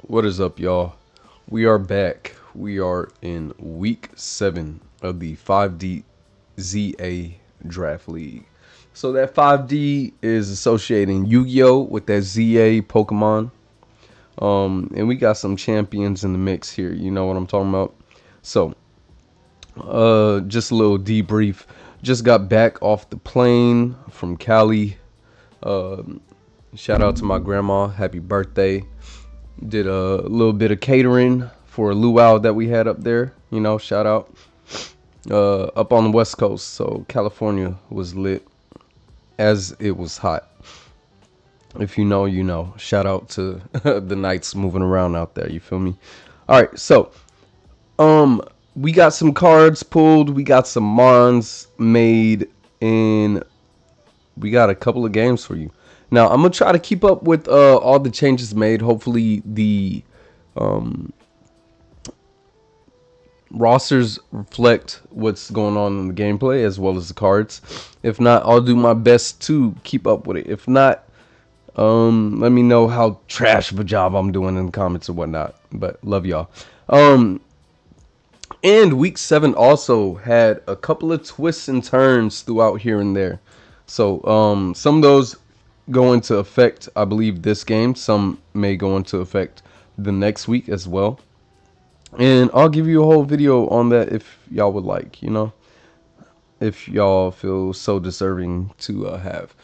What is up, y'all? We are back. We are in week 7 of the 5D ZA Draft League. So that 5D is associating Yu-Gi-Oh with that ZA Pokemon. And we got some champions in the mix here. You know what I'm talking about? So, just a little debrief. Just got back off the plane from Cali. Shout out to my grandma. Happy birthday. Did a little bit of catering for a luau that we had up there. You know, shout out. Up on the West Coast. So California was lit as it was hot. If you know, you know. Shout out to the nights moving around out there. You feel me? All right. So, we got some cards pulled. We got some mons made, and we got a couple of games for you. Now, I'm going to try to keep up with all the changes made. Hopefully, the rosters reflect what's going on in the gameplay as well as the cards. If not, I'll do my best to keep up with it. If not, let me know how trash of a job I'm doing in the comments or whatnot. But love y'all. And week 7 also had a couple of twists and turns throughout here and there. So some of those go into effect, I believe, this game. Some may go into effect the next week as well. And I'll give you a whole video on that if y'all would like, you know, if y'all feel so deserving to have.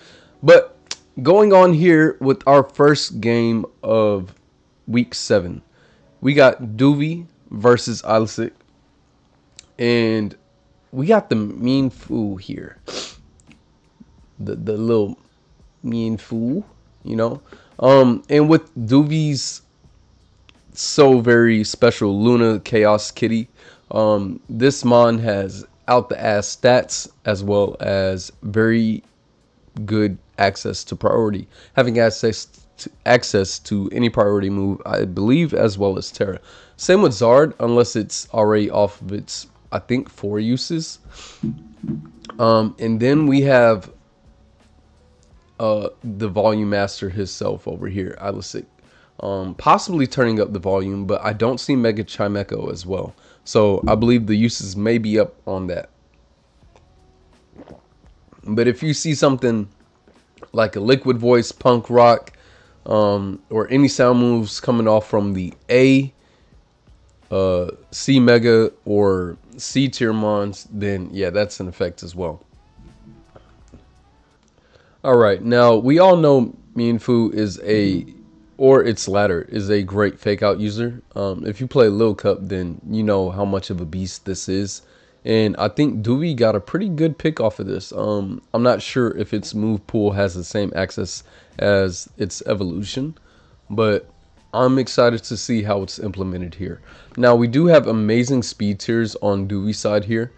But going on here with our first game of week 7, we got Duvydoooo versus iLiseq. And we got the mean fool here. The little mean fool, you know. And with Duvydoooo's so very special Luna Chaos Kitty, this mon has out the ass stats as well as very good access to priority, having access to any priority move, I believe, as well as Terra. Same with Zard, unless it's already off of its, I think, 4 uses. And then we have the volume master himself over here, iLiseq. Possibly turning up the volume, but I don't see Mega Chimecho as well. So I believe the uses may be up on that. But if you see something like a Liquid Voice, Punk Rock, or any sound moves coming off from the A, C Mega, or C tier mons, then yeah, that's in effect as well. Alright, now we all know Mienfoo is or its ladder is a great fake out user. If you play Lil Cup, then you know how much of a beast this is. And I think Duvydoooo got a pretty good pick off of this. I'm not sure if its move pool has the same access as its evolution, but I'm excited to see how it's implemented here. Now, we do have amazing speed tiers on Duvydoooo's side here.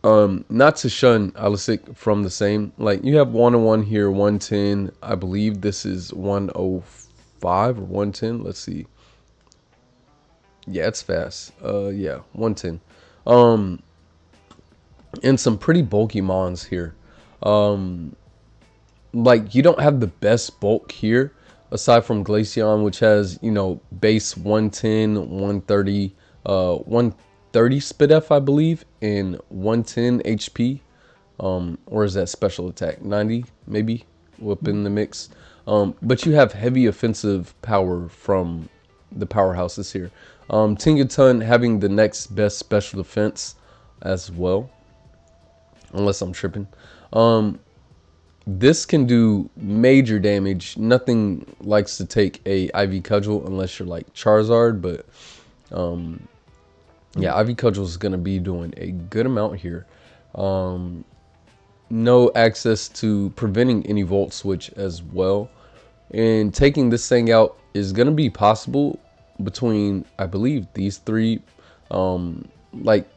Not to shun iLiseq from the same. Like, you have 101 here, 110. I believe this is 105 or 110. Let's see. Yeah, it's fast. Yeah, 110. And some pretty bulky mons here. Like, you don't have the best bulk here, aside from Glaceon, which has, you know, base 110, 130, 130 speed F, I believe, and 110 HP. Or is that special attack? 90, maybe, whip in the mix. But you have heavy offensive power from the powerhouses here. Tingaton having the next best special defense as well, unless I'm tripping. This can do major damage. Nothing likes to take a IV Cudgel unless you're like Charizard, but yeah, IV Cudgel is going to be doing a good amount here. No access to preventing any Volt Switch as well. And taking this thing out is going to be possible between, I believe, these three. Like,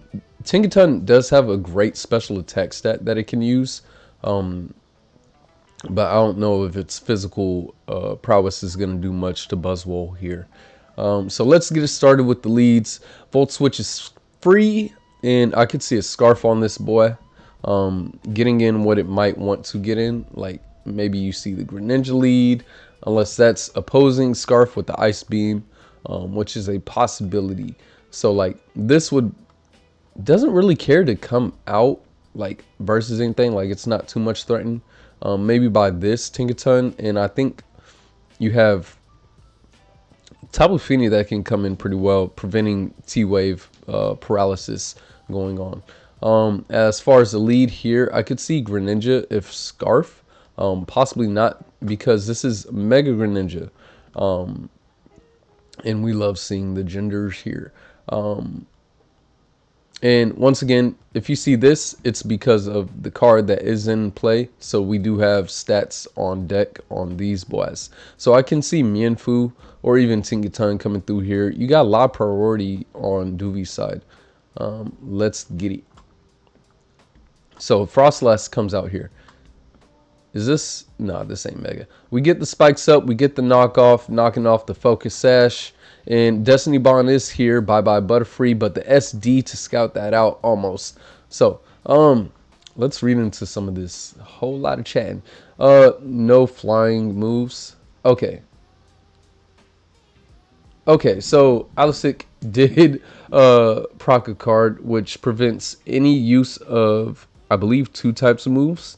Tingaton does have a great special attack stat that it can use. But I don't know if its physical prowess is going to do much to Buzzwole here. So let's get it started with the leads. Volt Switch is free, and I could see a Scarf on this boy. Getting in what it might want to get in, like maybe you see the Greninja lead, unless that's opposing Scarf with the Ice Beam, which is a possibility. So like this doesn't really care to come out like versus anything, like it's not too much threatened. Maybe by this Tinkaton, and I think you have Tapu Fini that can come in pretty well, preventing T-Wave paralysis going on. As far as the lead here, I could see Greninja if Scarf, possibly not, because this is Mega Greninja, and we love seeing the genders here. And once again, if you see this, it's because of the card that is in play. So we do have stats on deck on these boys. So I can see Mienfoo or even Tinkaton coming through here. You got a lot of priority on Duvy's side. Let's get it. So Frostlass comes out here. Is this? Nah, this ain't Mega. We get the spikes up. We get the knockoff, knocking off the Focus Sash. And Destiny Bond is here. Bye-bye Butterfree. But the SD to scout that out almost. So, let's read into some of this. A whole lot of chatting. No flying moves. Okay. Okay, so iLiseq did proc a card which prevents any use of, I believe, 2 types of moves.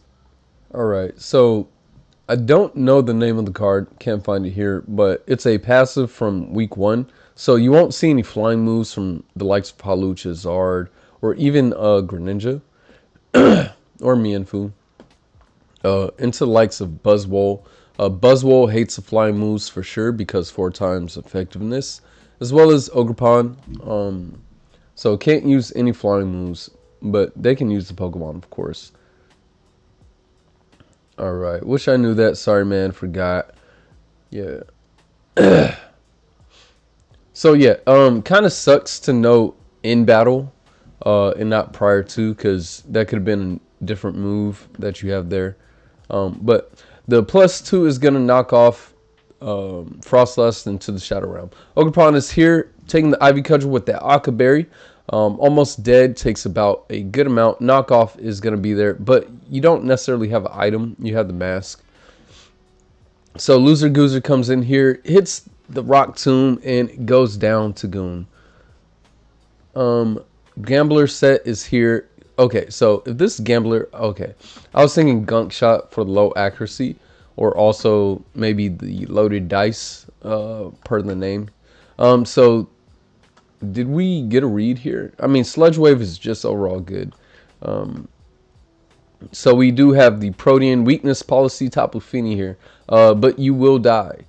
Alright, so I don't know the name of the card, can't find it here, but it's a passive from week 1. So you won't see any flying moves from the likes of Hawlucha, Zard, or even Greninja, or Mienfoo. Into the likes of Buzzwole. Buzzwole hates the flying moves for sure because 4 times effectiveness, as well as Ogerpon. So can't use any flying moves, but they can use the Pokemon, of course. Alright, wish I knew that. Sorry, man, forgot. Yeah. So, yeah, kind of sucks to know in battle and not prior to, because that could have been a different move that you have there. But the +2 is going to knock off Frostlust into the Shadow Realm. Ogerpon is here, taking the Ivy Cudgel with that Aka Berry. Almost dead, takes about a good amount. Knockoff is going to be there, but you don't necessarily have an item. You have the mask. So Loser Goozer comes in here, hits the Rock Tomb, and goes down to Goon. Gambler set is here. Okay, so if this Gambler, okay. I was thinking Gunk Shot for the low accuracy, or also maybe the loaded dice, per the name. So did we get a read here? I mean, Sludge Wave is just overall good. So we do have the Protean weakness policy Tapu Fini here. But you will die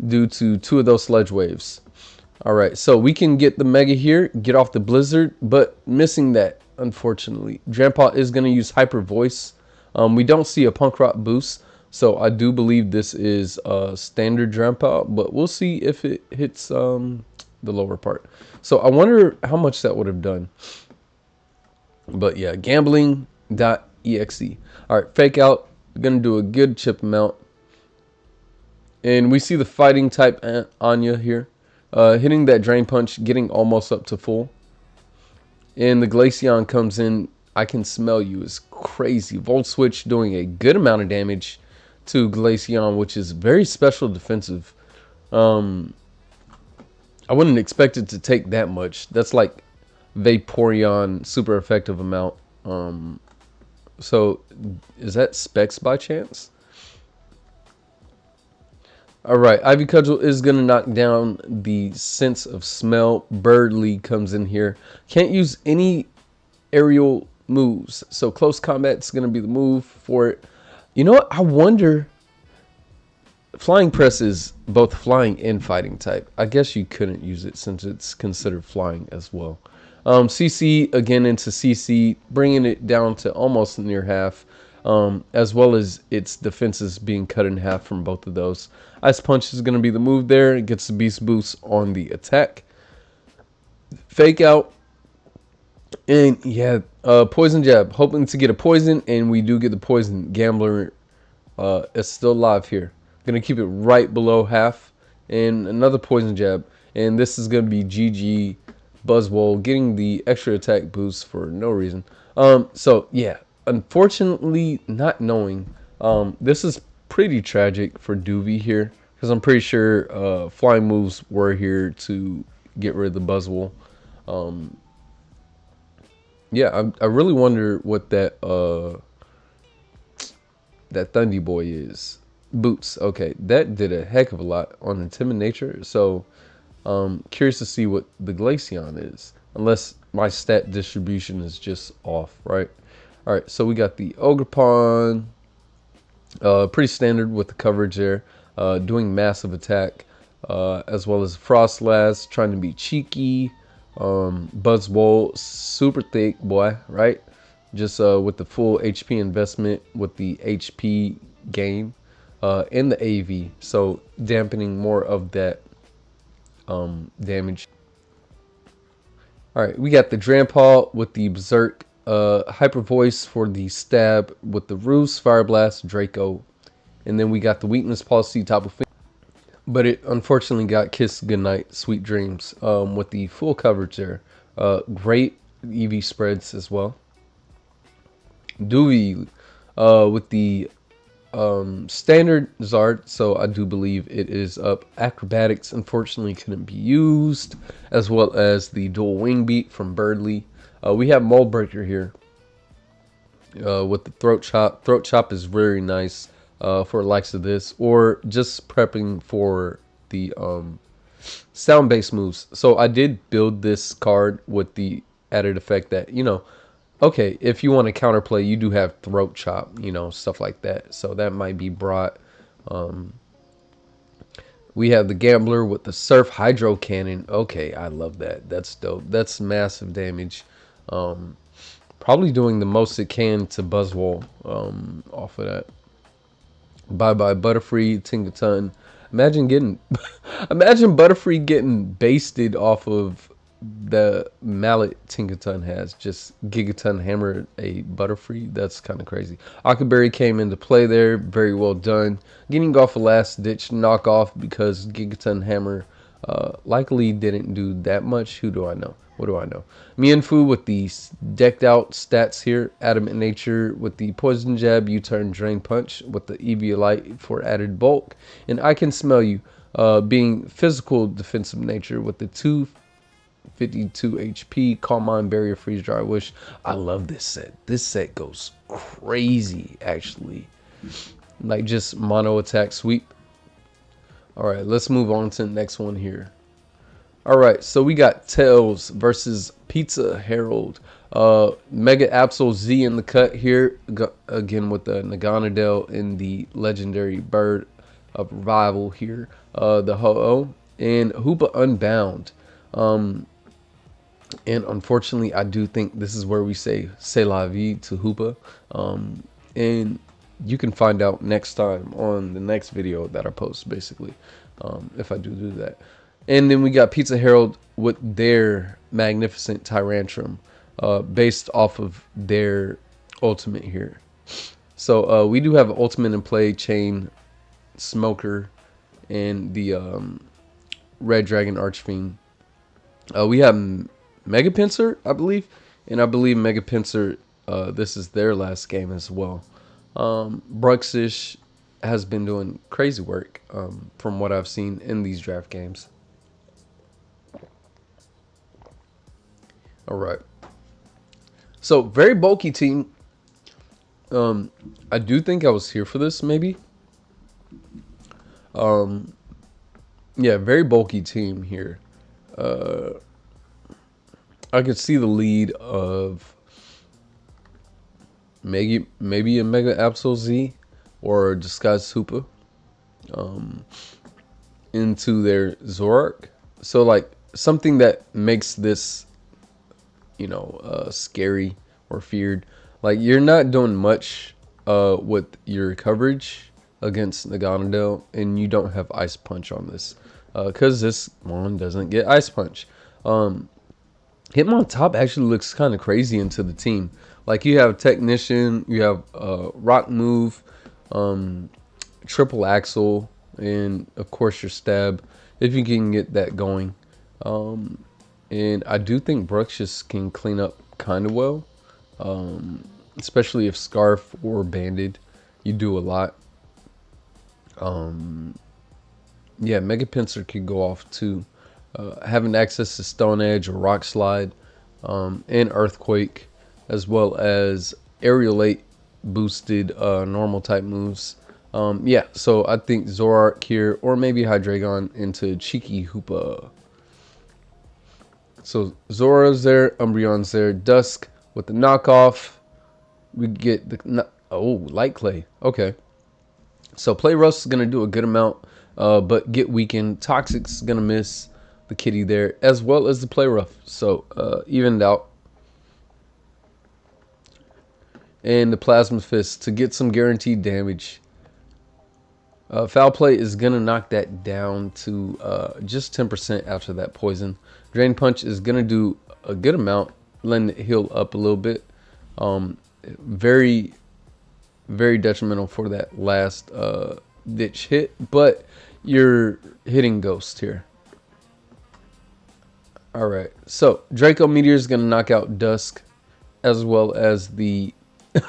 due to 2 of those Sludge Waves. Alright, so we can get the Mega here, get off the Blizzard, but missing that, unfortunately. Drampa is going to use Hyper Voice. We don't see a Punk Rock boost, so I do believe this is standard Drampa, but we'll see if it hits the lower part. So I wonder how much that would have done. But yeah, gambling.exe. Alright, Fake Out, going to do a good chip amount. And we see the fighting type Anya here. Hitting that Drain Punch, getting almost up to full. And the Glaceon comes in. I can smell you. It's crazy. Volt Switch doing a good amount of damage to Glaceon, which is very special defensive. I wouldn't expect it to take that much. That's like Vaporeon super effective amount. So is that Specs by chance? Alright, Ivy Cudgel is going to knock down the Sense of Smell. Birdly comes in here. Can't use any aerial moves. So Close Combat is going to be the move for it. You know what? I wonder. Flying Press is both flying and fighting type. I guess you couldn't use it since it's considered flying as well. CC again into CC, bringing it down to almost near half. As well as its defenses being cut in half from both of those. Ice Punch is going to be the move there. It gets the Beast Boost on the attack. Fake Out. And yeah, Poison Jab. Hoping to get a Poison, and we do get the Poison. Gambler is still alive here. Going to keep it right below half. And another Poison Jab. And this is going to be GG Buzzwole getting the extra attack boost for no reason. So yeah. Unfortunately, not knowing, This is pretty tragic for Duvy here, because I'm pretty sure flying moves were here to get rid of the Buzzwole. Yeah, I really wonder what that Thunderboy is. Boots. Okay, that did a heck of a lot on the timid nature. So, curious to see what the Glaceon is. Unless my stat distribution is just off, right? All right, so we got the Ogerpon. Pretty standard with the coverage there. Doing massive attack. As well as Frostlass, trying to be cheeky. Buzzwole, super thick, boy, right? Just with the full HP investment, with the HP gain, and the AV. So dampening more of that damage. Alright, we got the Drampaw with the Berserk, Hyper Voice for the stab with the Roost, Fire Blast, Draco. And then we got the Weakness Policy, Tapu Fini. But it unfortunately got Kiss Goodnight, Sweet Dreams with the full coverage there. Great EV spreads as well. Dewey with the standard Zard, so I do believe it is up. Acrobatics unfortunately couldn't be used, as well as the dual wing beat from Birdly. We have Mold Breaker here with the Throat Chop. Throat Chop is very nice for the likes of this, or just prepping for the sound-based moves. So I did build this card with the added effect that, you know, okay, if you want to counterplay, you do have Throat Chop, you know, stuff like that. So that might be brought. We have the Gambler with the Surf Hydro Cannon. Okay, I love that. That's dope. That's massive damage. Probably doing the most it can to Buzzwole off of that. Bye bye Butterfree, Tinkaton. Imagine getting, imagine Butterfree getting basted off of the mallet Tinkaton has. Just Gigaton hammered a Butterfree. That's kind of crazy. Akaberry came into play there. Very well done. Getting off a last ditch knockoff because Gigaton hammer likely didn't do that much. Who do I know? What do I know? Mienfoo with the decked out stats here. Adamant Nature with the Poison Jab, U-Turn, Drain Punch with the Eviolite for added bulk. And I Can Smell You being physical defensive nature with the 252 HP, Calm Mind, Barrier, Freeze Dry, Wish. I love this set. This set goes crazy, actually. Like just mono attack sweep. Alright, let's move on to the next one here. Alright, so we got Tails versus Pizzaharald. Mega Absol Z in the cut here. Again with the Naganadel in the legendary Bird of Revival here. The Ho-Oh. And Hoopa Unbound. And unfortunately, I do think this is where we say C'est la vie to Hoopa. And you can find out next time on the next video that I post, basically, if I do that. And then we got Pizzaharald with their magnificent Tyrantrum, based off of their ultimate here. So we do have an ultimate in play, Chain Smoker, and the Red Dragon Archfiend. We have Mega Pinsir, I believe, and I believe Mega Pinsir, this is their last game as well. Bruxish has been doing crazy work from what I've seen in these draft games. All right. So, very bulky team. I do think I was here for this, maybe. Yeah, very bulky team here. I could see the lead of maybe a Mega Absol Z or Disguised Hoopa into their Zoroark. So, like, something that makes this, you know, scary or feared. Like, you're not doing much with your coverage against Naganadel, and you don't have Ice Punch on this, because this one doesn't get Ice Punch. Hitmontop actually looks kind of crazy into the team. Like, you have Technician, you have Rock Move, Triple Axle, and of course your Stab, if you can get that going. And I do think Bruxish can clean up kind of well, especially if Scarf or Banded you do a lot. Yeah, Mega Pinsir could go off too. Having access to Stone Edge or Rock Slide, and Earthquake, as well as Aerial 8 boosted normal type moves. Yeah, so I think Zoroark here, or maybe Hydreigon into Cheeky Hoopa. So Zora's there, Umbreon's there, Dusk with the knockoff. We get the Light Clay. Okay, so Play Rough is gonna do a good amount, but get weakened. Toxic's gonna miss the kitty there, as well as the Play Rough. So evened out. And the Plasma Fist to get some guaranteed damage. Foul Play is going to knock that down to just 10% after that poison. Drain Punch is going to do a good amount, letting it heal up a little bit. Very, very detrimental for that last ditch hit, but you're hitting Ghost here. Alright, so Draco Meteor is going to knock out Dusk, as well as the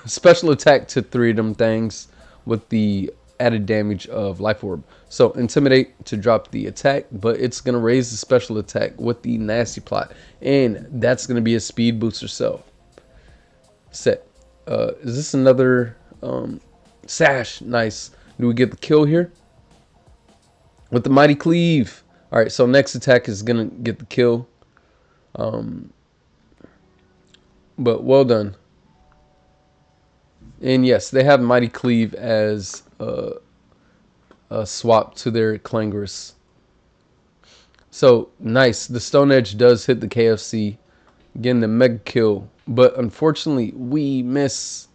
special attack to 3 of them things with the added damage of Life Orb. So Intimidate to drop the attack, but it's going to raise the special attack with the Nasty Plot, and that's going to be a speed booster set. Is this another Sash? Nice. Do we get the kill here with the Mighty Cleave? Alright, so next attack is going to get the kill. But well done. And yes, they have Mighty Cleave as a swap to their Clangorous. So nice. The Stone Edge does hit the KFC, getting the mega kill. But unfortunately, we miss.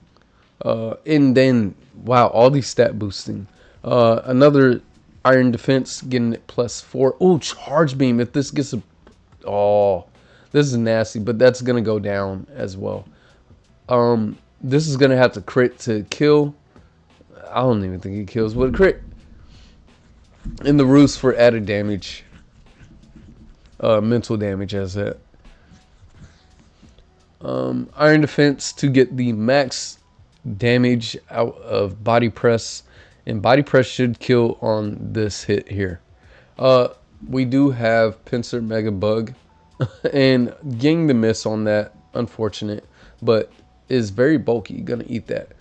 And then, wow, all these stat boosting. Another Iron Defense getting it +4. Oh, Charge Beam. If this gets a... Oh, this is nasty, but that's going to go down as well. This is going to have to crit to kill. I don't even think it kills, but a crit. In the roost for added damage. Mental damage as that. Iron Defense to get the max damage out of Body Press. And Body Press should kill on this hit here. We do have Pinsir Mega Bug. And getting the miss on that, unfortunate. But is very bulky. Gonna eat that.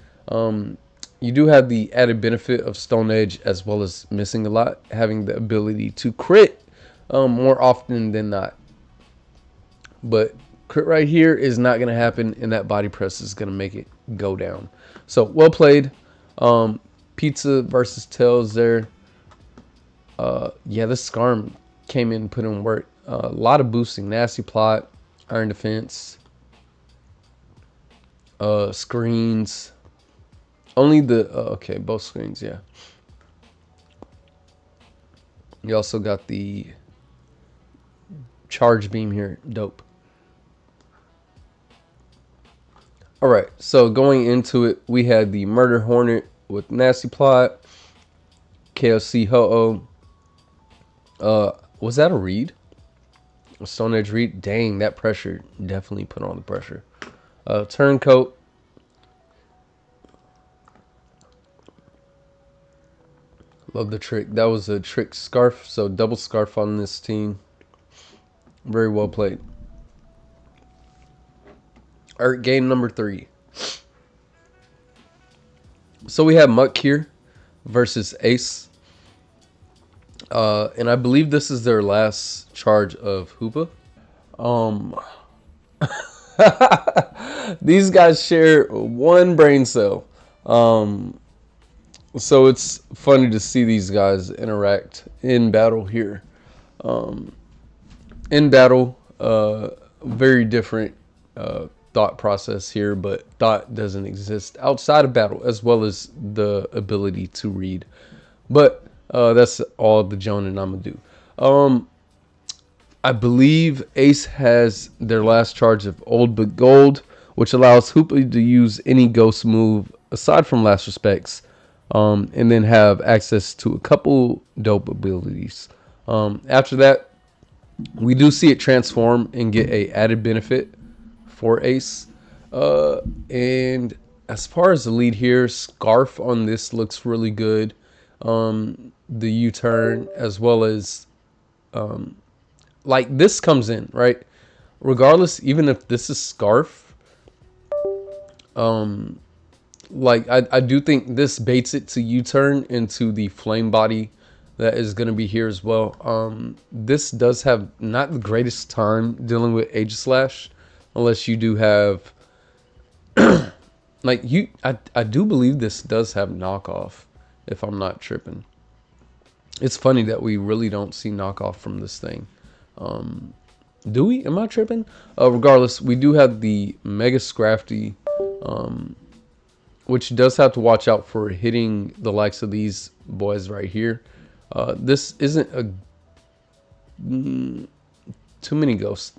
You do have the added benefit of Stone Edge, as well as missing a lot, having the ability to crit more often than not. But crit right here is not going to happen, and that Body Press is going to make it go down. So well played. Pizza versus Tails there. Yeah, this Skarm came in and put in work. A lot of boosting. Nasty Plot, Iron Defense, screens. Only the okay, both screens, yeah. You also got the Charge Beam here, dope. All right, so going into it, we had the Murder Hornet with Nasty Plot, KFC Ho-Oh. Was that a read? A Stone Edge read? Dang, that pressure definitely put on the pressure. Turncoat. Love the trick. That was a trick Scarf, so double Scarf on this team. Very well played. All right, game number 3. So we have Muck here versus Ace. And I believe this is their last charge of Hoopa. These guys share one brain cell. So it's funny to see these guys interact in battle here. In battle, very different thought process here, but thought doesn't exist outside of battle, as well as the ability to read. But that's all the Jonin I'm gonna do. I believe Ace has their last charge of Old But Gold, which allows Hoopa to use any ghost move aside from Last Respects, and then have access to a couple dope abilities. After that, we do see it transform and get a added benefit for Ace. And As far as the lead here, Scarf on this looks really good. The U-turn, as well as like this comes in, right? Regardless, even if this is Scarf, like I do think this baits it to U-turn into the Flame Body that is going to be here as well. This does have not the greatest time dealing with Aegislash, unless you do have like I do believe this does have knockoff, if I'm not tripping. It's funny that we really don't see knockoff from this thing. Do we? Am I tripping? Regardless, we do have the Mega Scrafty, which does have to watch out for hitting the likes of these boys right here. This isn't a too many ghosts,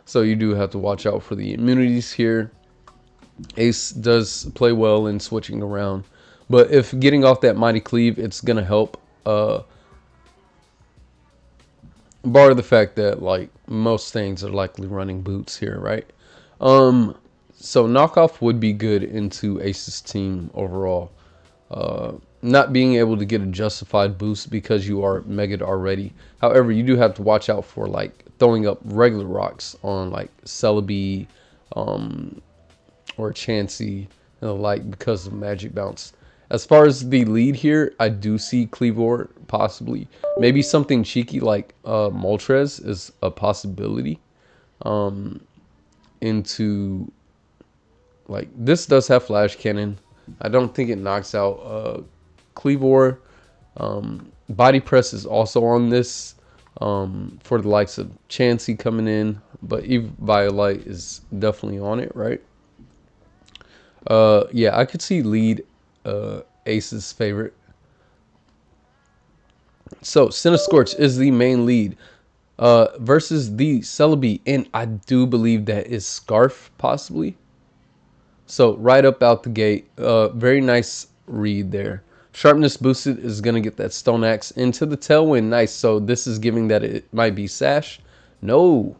so you do have to watch out for the immunities here. Ace does play well in switching around, but if getting off that Mighty Cleave, it's gonna help. Bar the fact that like most things are likely running boots here, right? So knockoff would be good into Ace's team overall. Not being able to get a justified boost because you are mega'd already. However, you do have to watch out for like throwing up regular rocks on like Celebi, or Chansey, and the like, because of Magic Bounce. As far as the lead here, I do see Kleavor possibly. Maybe something cheeky like Moltres is a possibility. Into like this does have Flash Cannon. I don't think it knocks out Kleavor. Body Press is also on this for the likes of Chansey coming in, but Eviolite is definitely on it, right? Yeah, I could see lead Ace's favorite. So Cinescorch is the main lead versus the Celebi, and I do believe that is Scarf possibly. So right up out the gate, very nice read there. Sharpness boosted is going to get that Stone Axe into the Tailwind. Nice. So this is giving that it might be Sash. No.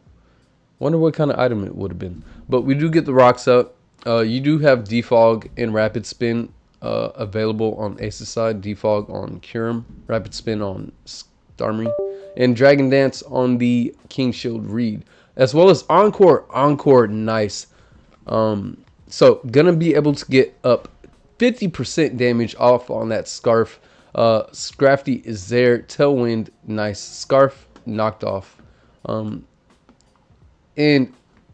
Wonder what kind of item it would have been. But we do get the rocks up. You do have Defog and Rapid Spin available on Ace's side. Defog on Kyurem. Rapid Spin on Starmie. And Dragon Dance on the King Shield Reed. As well as Encore. Encore, nice. So, gonna be able to get up 50% damage off on that Scarf. Scrafty is there. Tailwind, nice. Scarf, knocked off. And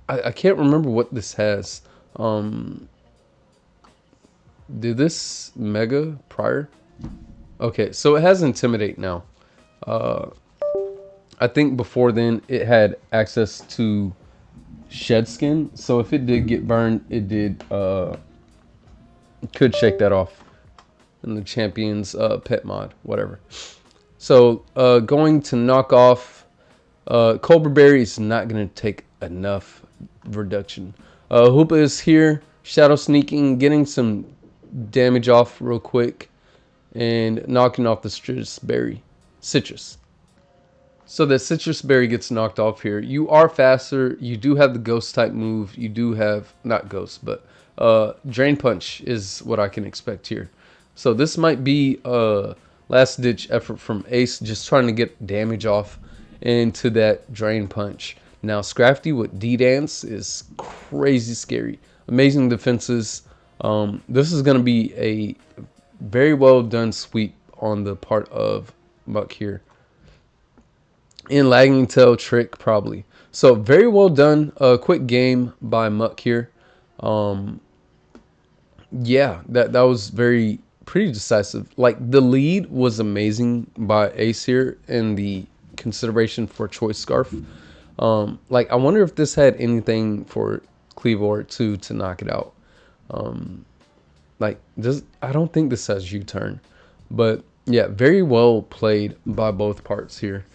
I can't remember what this has. Did this Mega prior? Okay, so it has Intimidate now. I think before then it had access to Shed Skin, so if it did get burned, it did could shake that off in the Champions pet mod, whatever. So going to knock off Cobra Berry is not going to take enough reduction. Hoopa is here, Shadow Sneaking, getting some damage off real quick, and knocking off the Citrus. So that Citrus Berry gets knocked off here. You are faster. You do have the Ghost type move. You do have, not Ghost, but Drain Punch is what I can expect here. So this might be a last ditch effort from Ace, just trying to get damage off into that Drain Punch. Now Scrafty with D-Dance is crazy scary. Amazing defenses. This is going to be a very well done sweep on the part of Muck here. In Lagging Tail Trick probably. So very well done. Quick game by Muck here. Yeah, that was pretty decisive. Like the lead was amazing by Ace here in the consideration for Choice Scarf. Like I wonder if this had anything for Kleavor to knock it out. Like this, I don't think this has U-turn, but yeah, very well played by both parts here.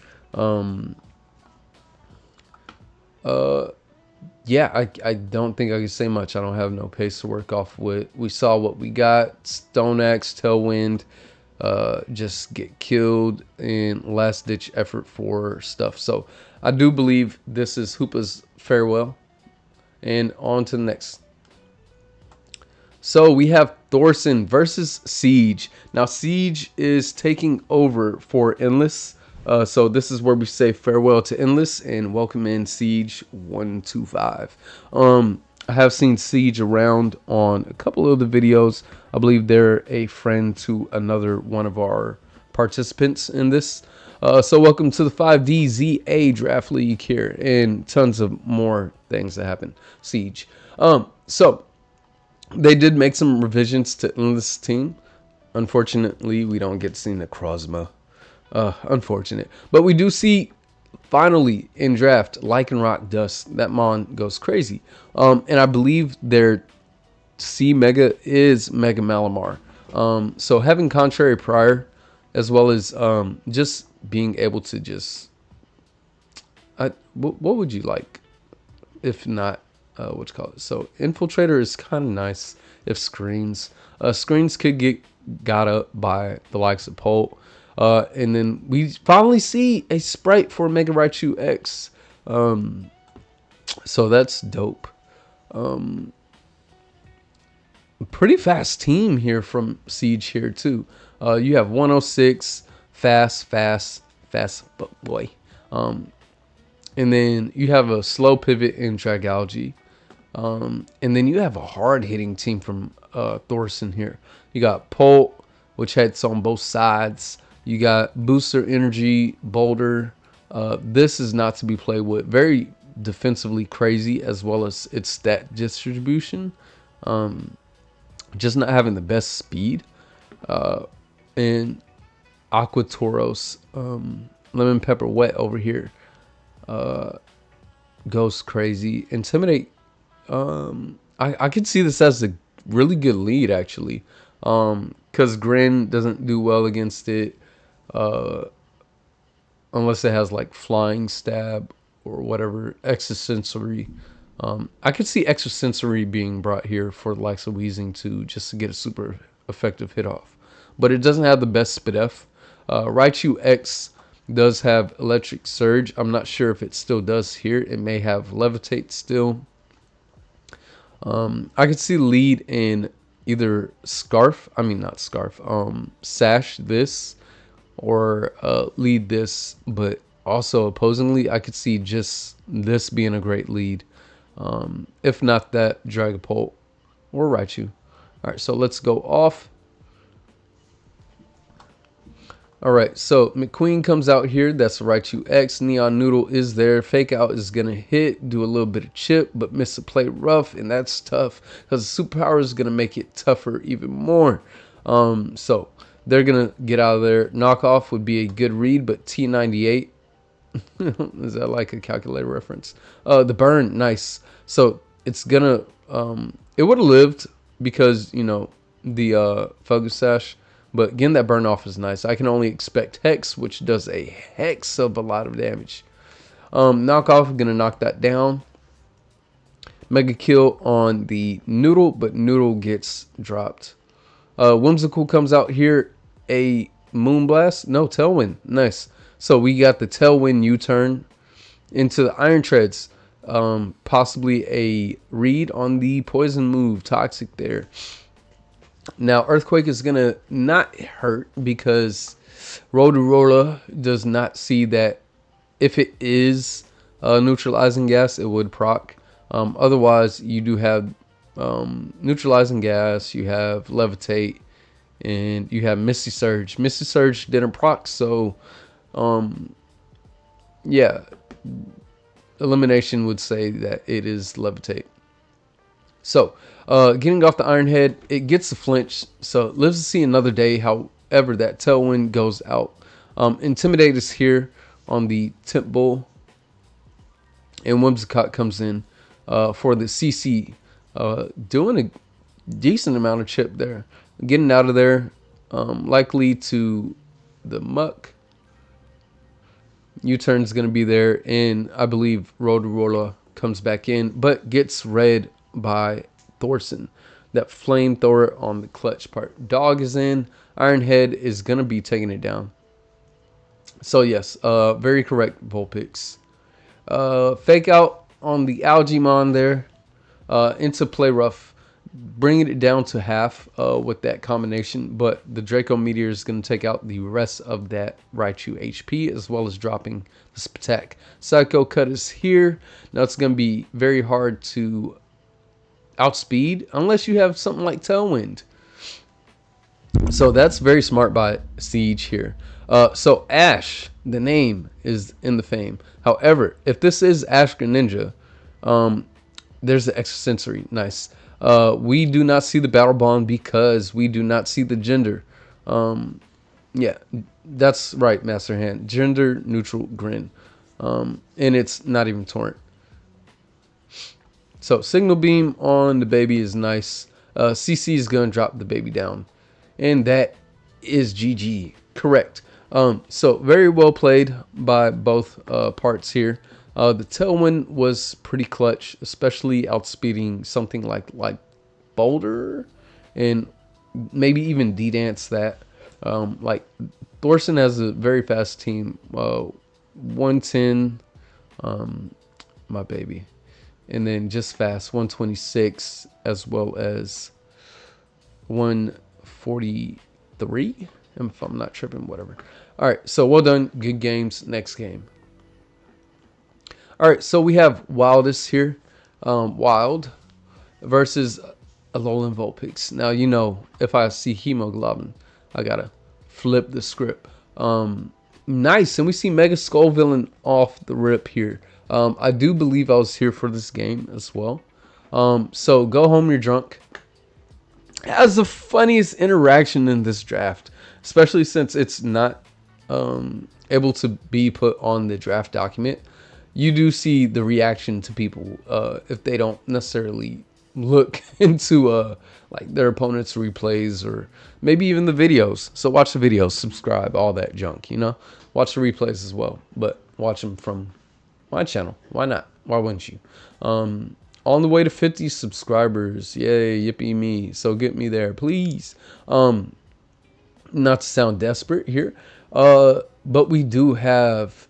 Yeah, I don't think I can say much. I don't have no pace to work off with. We saw what we got. Stone Axe, Tailwind, just get killed in last ditch effort for stuff. So I do believe this is Hoopa's farewell. And on to the next. So we have Thorson versus Siege. Now Siege is taking over for Endless. So this is where we say farewell to Endless and welcome in Siege 125. I have seen Siege around on a couple of the videos. I believe they're a friend to another one of our participants in this. So welcome to the 5DZA Draft League here, and tons of more things that happen. Siege. So they did make some revisions to Endless team. Unfortunately, we don't get to see Necrozma. Unfortunate. But we do see, finally, in draft, Lycanroc Dust. That Mon goes crazy. And I believe their C Mega is Mega Malamar. So having Contrary Prior, as well as just being able to just... what would you like if not... what you call it? So Infiltrator is kind of nice if screens. Screens could get got up by the likes of Polt. And then we finally see a sprite for Mega Raichu X. So that's dope. Pretty fast team here from Siege here too. You have 106, fast boy. And then you have a slow pivot in Dragalge. And then you have a hard-hitting team from Thorson here. You got Polt, which hits on both sides. You got Booster Energy, Boulder. This is not to be played with. Very defensively crazy, as well as its stat distribution. Just not having the best speed. And Aqua Tauros, Lemon Pepper Wet over here. Goes crazy. Intimidate. I could see this as a really good lead, actually. Because Grin doesn't do well against it. Unless it has like Flying Stab or whatever. Extrasensory. I could see Extrasensory being brought here for the likes of Weezing too, just to get a super effective hit off. But it doesn't have the best Spit F. Raichu X does have Electric Surge. I'm not sure if it still does here. It may have Levitate still. I could see lead in either Sash this or lead this, but also opposingly, I could see just this being a great lead. If not that, Dragapult or Raichu. Alright, so let's go off. Alright, so McQueen comes out here. That's Raichu X. Neon Noodle is there. Fake Out is going to hit, do a little bit of chip, but miss a play rough, and that's tough because the superpower is going to make it tougher even more. So they're going to get out of there. Knockoff would be a good read, but T98. Is that like a calculator reference? The burn, nice. So it's going to... it would have lived because, you know, the Focus Sash. But getting that burn off is nice. I can only expect Hex, which does a hex of a lot of damage. Knockoff, going to knock that down. Mega kill on the Noodle, but Noodle gets dropped. Whimsical comes out here. A Moonblast. No, Tailwind. Nice. So we got the Tailwind U-turn into the Iron Treads. Possibly a read on the Poison move. Toxic there. Now, Earthquake is going to not hurt because Rotorola does not see that if it is neutralizing gas, it would proc. Otherwise, you do have neutralizing gas, you have Levitate, and you have Misty Surge. Misty Surge didn't proc, so yeah, elimination would say that it is Levitate. So, getting off the Iron Head, it gets the flinch, so it lives to see another day. However, that Tailwind goes out. Intimidate is here on the Temp Bull, and Whimsicott comes in for the CC, doing a decent amount of chip there. Getting out of there, likely to the Muck. U-turn is going to be there, and I believe Rotorola comes back in, but gets read by Thorson. That flamethrower on the clutch part. Dog is in. Iron Head is going to be taking it down. So yes, very correct, Vulpix. Fake Out on the Algaemon there. Into Play Rough. bringing it down to half with that combination, but the Draco Meteor is going to take out the rest of that Raichu HP, as well as dropping the Spatak. Psycho Cut is here. Now it's going to be very hard to outspeed unless you have something like Tailwind. So that's very smart by Siege here. So Ash, the name is in the fame. However, if this is Ash Greninja, there's the extrasensory. Nice. We do not see the battle bond because we do not see the gender. Yeah, that's right, Master Hand. Gender neutral Grin. And it's not even Torrent. So Signal Beam on the baby is nice. CC is going to drop the baby down. And that is GG. Correct. So very well played by both parts here. The Tailwind was pretty clutch, especially outspeeding something like Boulder and maybe even D-Dance that. Like Thorson has a very fast team. 110, my baby. And then just fast 126 as well as 143, if I'm not tripping, whatever. All right, so well done. Good games. Next game. All right, so we have Wildest here. Wild versus Alolan Vulpix. Now, you know, if I see hemoglobin, I got to flip the script. Nice, and we see Mega Skull Villain off the rip here. I do believe I was here for this game as well. So go home, you're drunk. Has the funniest interaction in this draft, especially since it's not able to be put on the draft document. You do see the reaction to people if they don't necessarily look into like their opponent's replays or maybe even the videos. So watch the videos, subscribe, all that junk, you know. Watch the replays as well, but watch them from my channel. Why not? Why wouldn't you? On the way to 50 subscribers. Yay, yippee me. So get me there, please. Not to sound desperate here, but we do have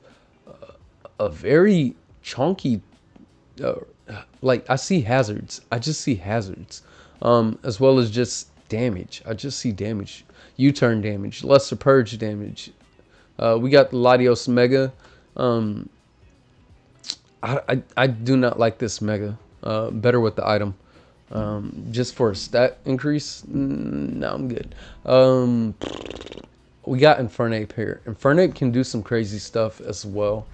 a very chunky, like I see hazards. I just see hazards, as well as just damage. I just see damage. U-turn damage, lesser purge damage. We got the Latios Mega. I do not like this Mega. Better with the item. Just for a stat increase. No, I'm good. We got Infernape here. Infernape can do some crazy stuff as well.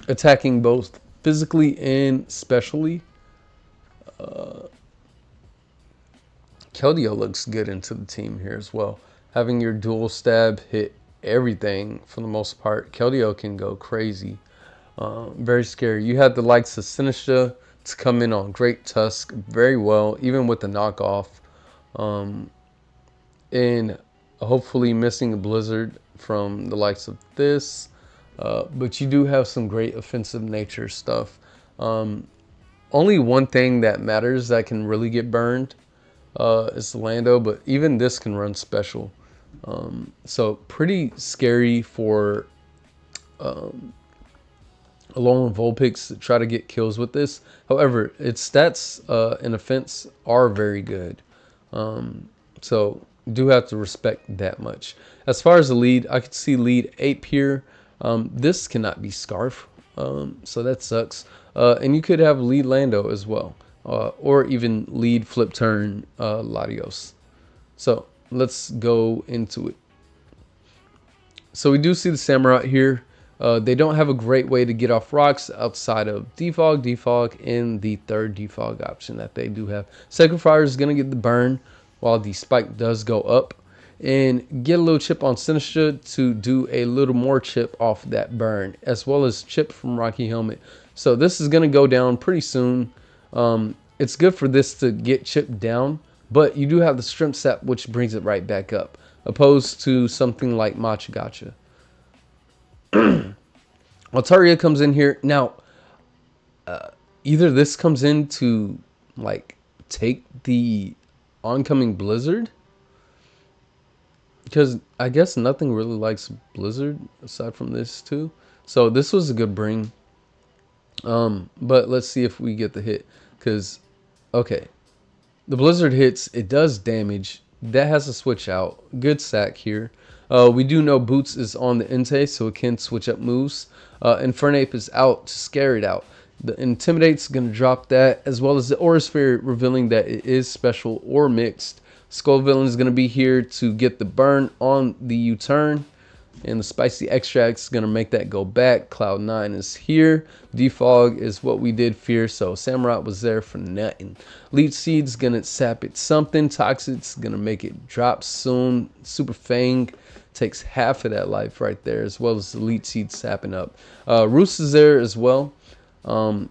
Attacking both physically and specially. Keldeo looks good into the team here as well. Having your dual stab hit everything for the most part. Keldeo can go crazy. Very scary. You had the likes of Sinistra to come in on Great Tusk very well, even with the knockoff. And hopefully missing a Blizzard from the likes of this. But you do have some great offensive nature stuff. Only one thing that matters that can really get burned is the Lando, but even this can run special. So pretty scary for Alolan Vulpix to try to get kills with this. However, its stats and offense are very good. So do have to respect that much. As far as the lead, I could see lead Ape here. This cannot be Scarf, so that sucks. And you could have lead Lando as well, or even lead Flip Turn Latios. So let's go into it. So we do see the Samurai here. They don't have a great way to get off rocks outside of Defog, and the third Defog option that they do have. Second Fire is going to get the burn while the spike does go up. And get a little chip on Sinistra to do a little more chip off that burn, as well as chip from Rocky Helmet. So this is going to go down pretty soon. It's good for this to get chipped down, but you do have the Shrimp Sap, which brings it right back up, opposed to something like Machagacha. Altaria comes in here. Now, either this comes in to like take the oncoming Blizzard, because I guess nothing really likes Blizzard aside from this too. So this was a good bring. But let's see if we get the hit. Because, okay. The Blizzard hits, it does damage. That has to switch out. Good sack here. We do know Boots is on the Entei, so it can switch up moves. Infernape is out to scare it out. The Intimidate's going to drop that, as well as the Aura Sphere revealing that it is special or mixed. Skull Villain is going to be here to get the burn on the U-turn. And the Spicy Extract is going to make that go back. Cloud9 is here. Defog is what we did fear, so Samurott was there for nothing. Leech Seed's going to sap it something. Toxic's going to make it drop soon. Super Fang takes half of that life right there, as well as the Leech Seed sapping up. Roost is there as well.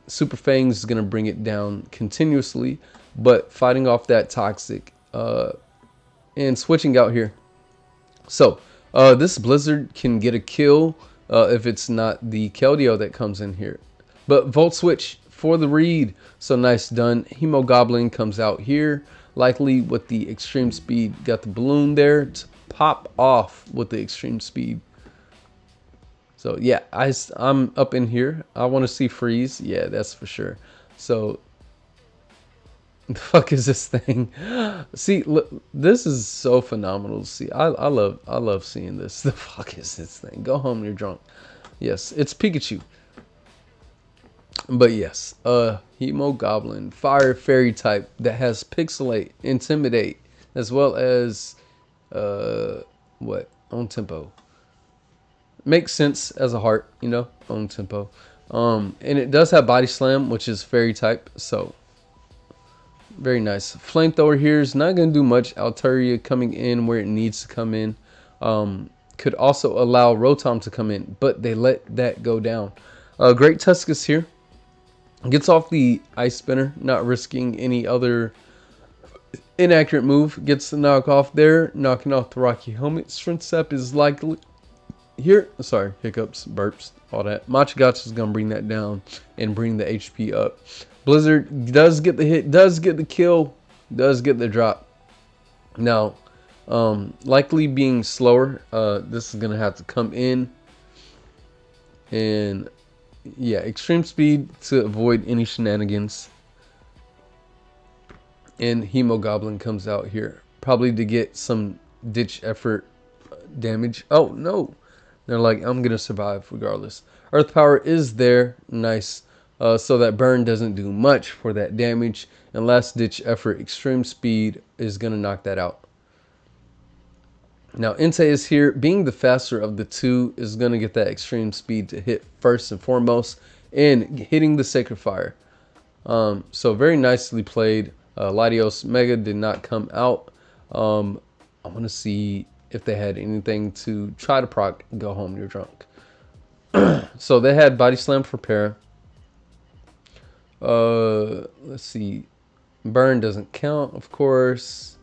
Super Fang is going to bring it down continuously, but fighting off that Toxic and switching out here. So, this Blizzard can get a kill if it's not the Keldeo that comes in here. But Volt Switch for the read. So nice done. Hemogoblin comes out here. Likely with the extreme speed. Got the balloon there to pop off with the extreme speed. So yeah, I'm up in here. I want to see freeze. Yeah, that's for sure. So the fuck is this thing? See, look, this is so phenomenal to see. I love seeing this. The fuck is this thing? Go home, you're drunk. Yes, it's Pikachu. But yes, Hemogoblin, Fire Fairy type that has Pixelate, Intimidate, as well as what? On tempo. Makes sense as a heart, you know, on tempo. And it does have Body Slam, which is Fairy type, so very nice. Flamethrower here is not going to do much. Altaria coming in where it needs to come in. Could also allow Rotom to come in, but they let that go down. Great Tusk is here. Gets off the Ice Spinner, not risking any other inaccurate move. Gets the knock off there, knocking off the Rocky Helmet. Strength Step is likely here. Sorry, hiccups, burps, all that. Machigotch is going to bring that down and bring the HP up. Blizzard does get the hit, does get the kill, does get the drop. Now, likely being slower, this is going to have to come in. And, yeah, extreme speed to avoid any shenanigans. And Hemogoblin comes out here. Probably to get some ditch effort damage. Oh, no. They're like, I'm going to survive regardless. Earth Power is there. Nice. So that burn doesn't do much for that damage. And last ditch effort, extreme speed is going to knock that out. Now Entei is here. Being the faster of the two is going to get that extreme speed to hit first and foremost. And hitting the Sacred Fire. So very nicely played. Latios Mega did not come out. I want to see if they had anything to try to proc Go Home You're Drunk. So they had Body Slam for Para. Let's see. Burn doesn't count, of course.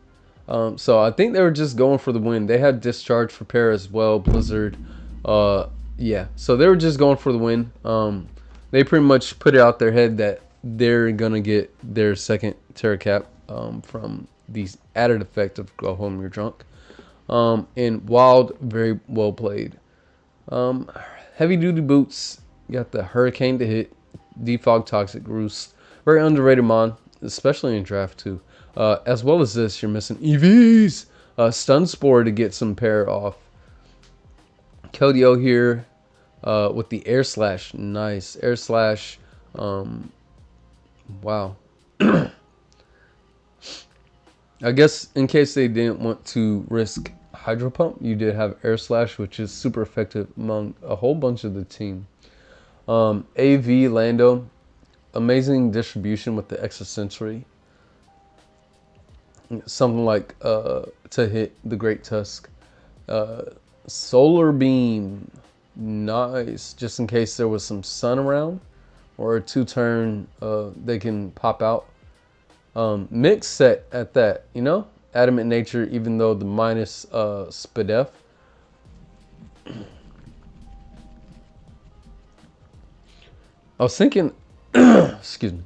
So I think they were just going for the win. They had Discharge for Para as well, Blizzard. Yeah, so they were just going for the win. They pretty much put it out their head that they're going to get their second Terra Cap from the added effect of Go Home You're Drunk. And Wild, very well played. Heavy Duty Boots, got the Hurricane to hit. Defog Toxic Roost. Very underrated mon, especially in draft too. As well as this, you're missing EVs. Stun Spore to get some pair off. Keldeo here with the Air Slash. Nice. Air Slash. Wow. I guess in case they didn't want to risk Hydro Pump, you did have Air Slash, which is super effective among a whole bunch of the team. AV Lando, amazing distribution with the Extra Sensory. Something like to hit the Great Tusk. Solar Beam, nice. Just in case there was some sun around or a 2-turn, they can pop out. Mix set at that, you know, Adamant Nature, even though the minus Spadef. I was thinking, excuse me,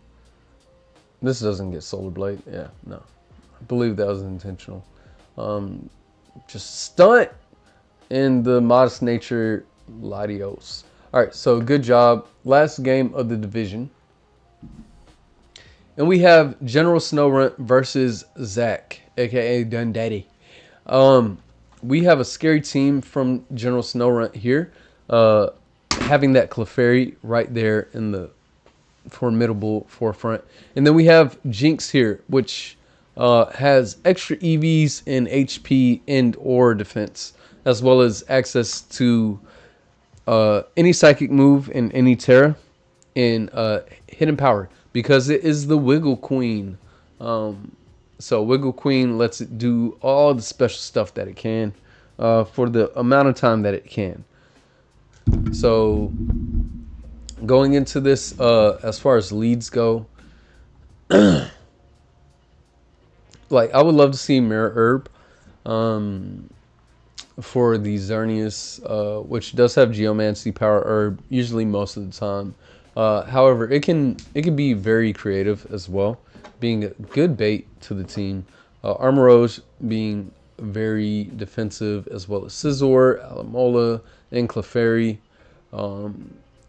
this doesn't get Solar Blade. Yeah, no, I believe that was intentional. Just stunt in the Modest Nature Latios. All right, so good job. Last game of the division. And we have General Snorunt versus Zach, aka Dundaddy. We have a scary team from General Snorunt here, having that Clefairy right there in the formidable forefront. And then we have Jinx here, which has extra EVs in HP and or defense, as well as access to any psychic move and any Terra and hidden power, because it is the Wiggle Queen. So Wiggle Queen lets it do all the special stuff that it can for the amount of time that it can. So going into this, as far as leads go, like I would love to see Mirror Herb for the XERNEAS, which does have Geomancy power herb usually most of the time. However, it can be very creative as well, being a good bait to the team. Armorage being very defensive, as well as Scizor, Alolan, and Clefairy.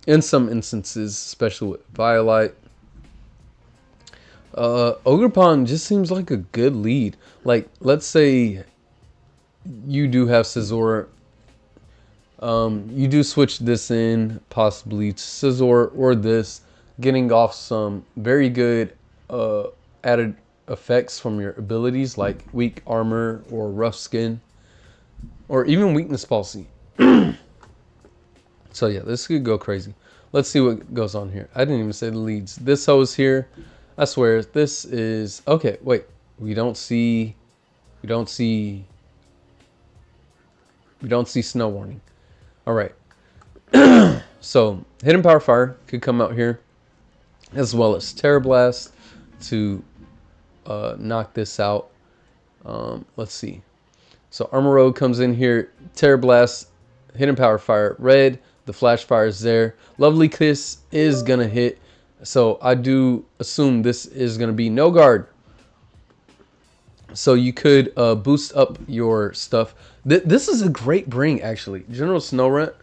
In some instances, especially with Violet. Ogerpon just seems like a good lead. Like, let's say you do have Scizor. You do switch this in, possibly to Scizor or this, getting off some very good added effects from your abilities, like weak armor or rough skin, or even weakness policy. So yeah, this could go crazy. Let's see what goes on here. I didn't even say the leads. This hose here, I swear, this is okay. Wait, we don't see snow warning. All right. So hidden power fire could come out here, as well as Terra Blast to knock this out. Let's see. So Armor Rogue comes in here. Terra Blast, hidden power fire, red. The flash fire is there. Lovely Kiss is gonna hit. So I do assume this is gonna be no guard. So you could boost up your stuff. This is a great bring, actually. General Snorunt,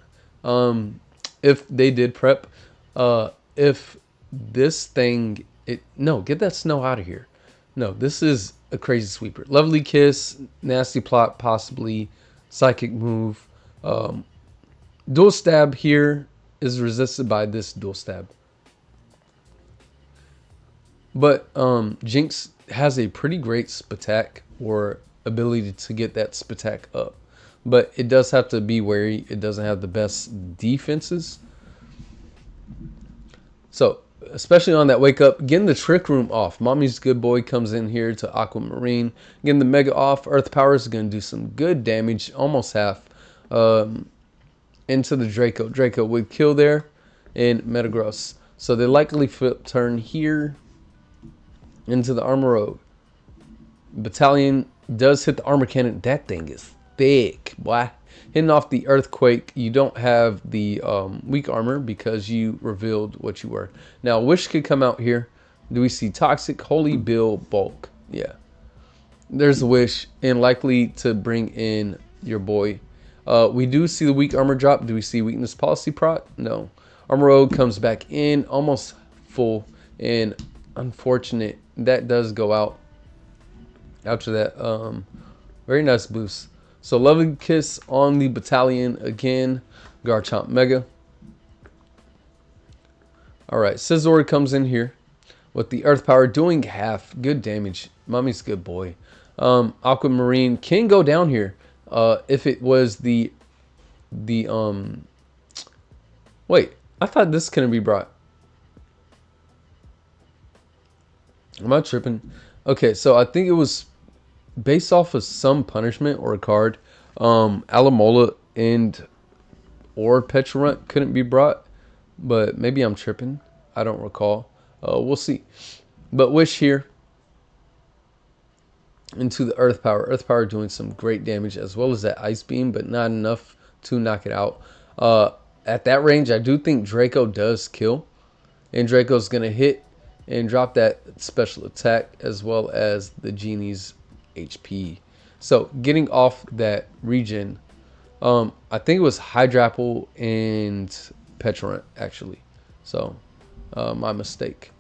if they did prep, if this thing, no, get that snow out of here. No, this is a crazy sweeper. Lovely Kiss, nasty plot, possibly psychic move. Dual stab here is resisted by this dual stab. But Jinx has a pretty great Spatak, or ability to get that Spatak up. But it does have to be wary. It doesn't have the best defenses. So, especially on that wake up, getting the Trick Room off. Mommy's Good Boy comes in here to Aquamarine. Getting the Mega off. Earth Power is going to do some good damage, almost half. Into the Draco. Draco would kill there in Metagross. So they likely flip turn here into the Armor Rogue. Battalion does hit the Armor Cannon. That thing is thick, boy. Hitting off the Earthquake. You don't have the weak armor because you revealed what you were. Now, Wish could come out here. Do we see Toxic, Holy Bill, Bulk? Yeah. There's a Wish, and likely to bring in your boy. We do see the weak armor drop. Do we see weakness policy prot? No. Armor Rogue comes back in almost full, and unfortunate that does go out after that. Very nice boost. So Lovely Kiss on the Battalion again. Garchomp Mega. Alright, Scizor comes in here with the Earth Power, doing half. Good damage. Mommy's Good Boy. Aquamarine can go down here. If it was the wait, I thought this couldn't be brought. Am I tripping? Okay, so I think it was based off of some punishment or a card. Alamola and or Pecharunt couldn't be brought, but maybe I'm tripping. I don't recall. We'll see. But Wish here into the Earth Power. Earth Power doing some great damage, as well as that Ice Beam, but not enough to knock it out. At that range, I do think Draco does kill. And Draco's going to hit and drop that special attack, as well as the Genie's HP. So, getting off that regen, I think it was Hydrapple and Pecharunt, actually. So, my mistake.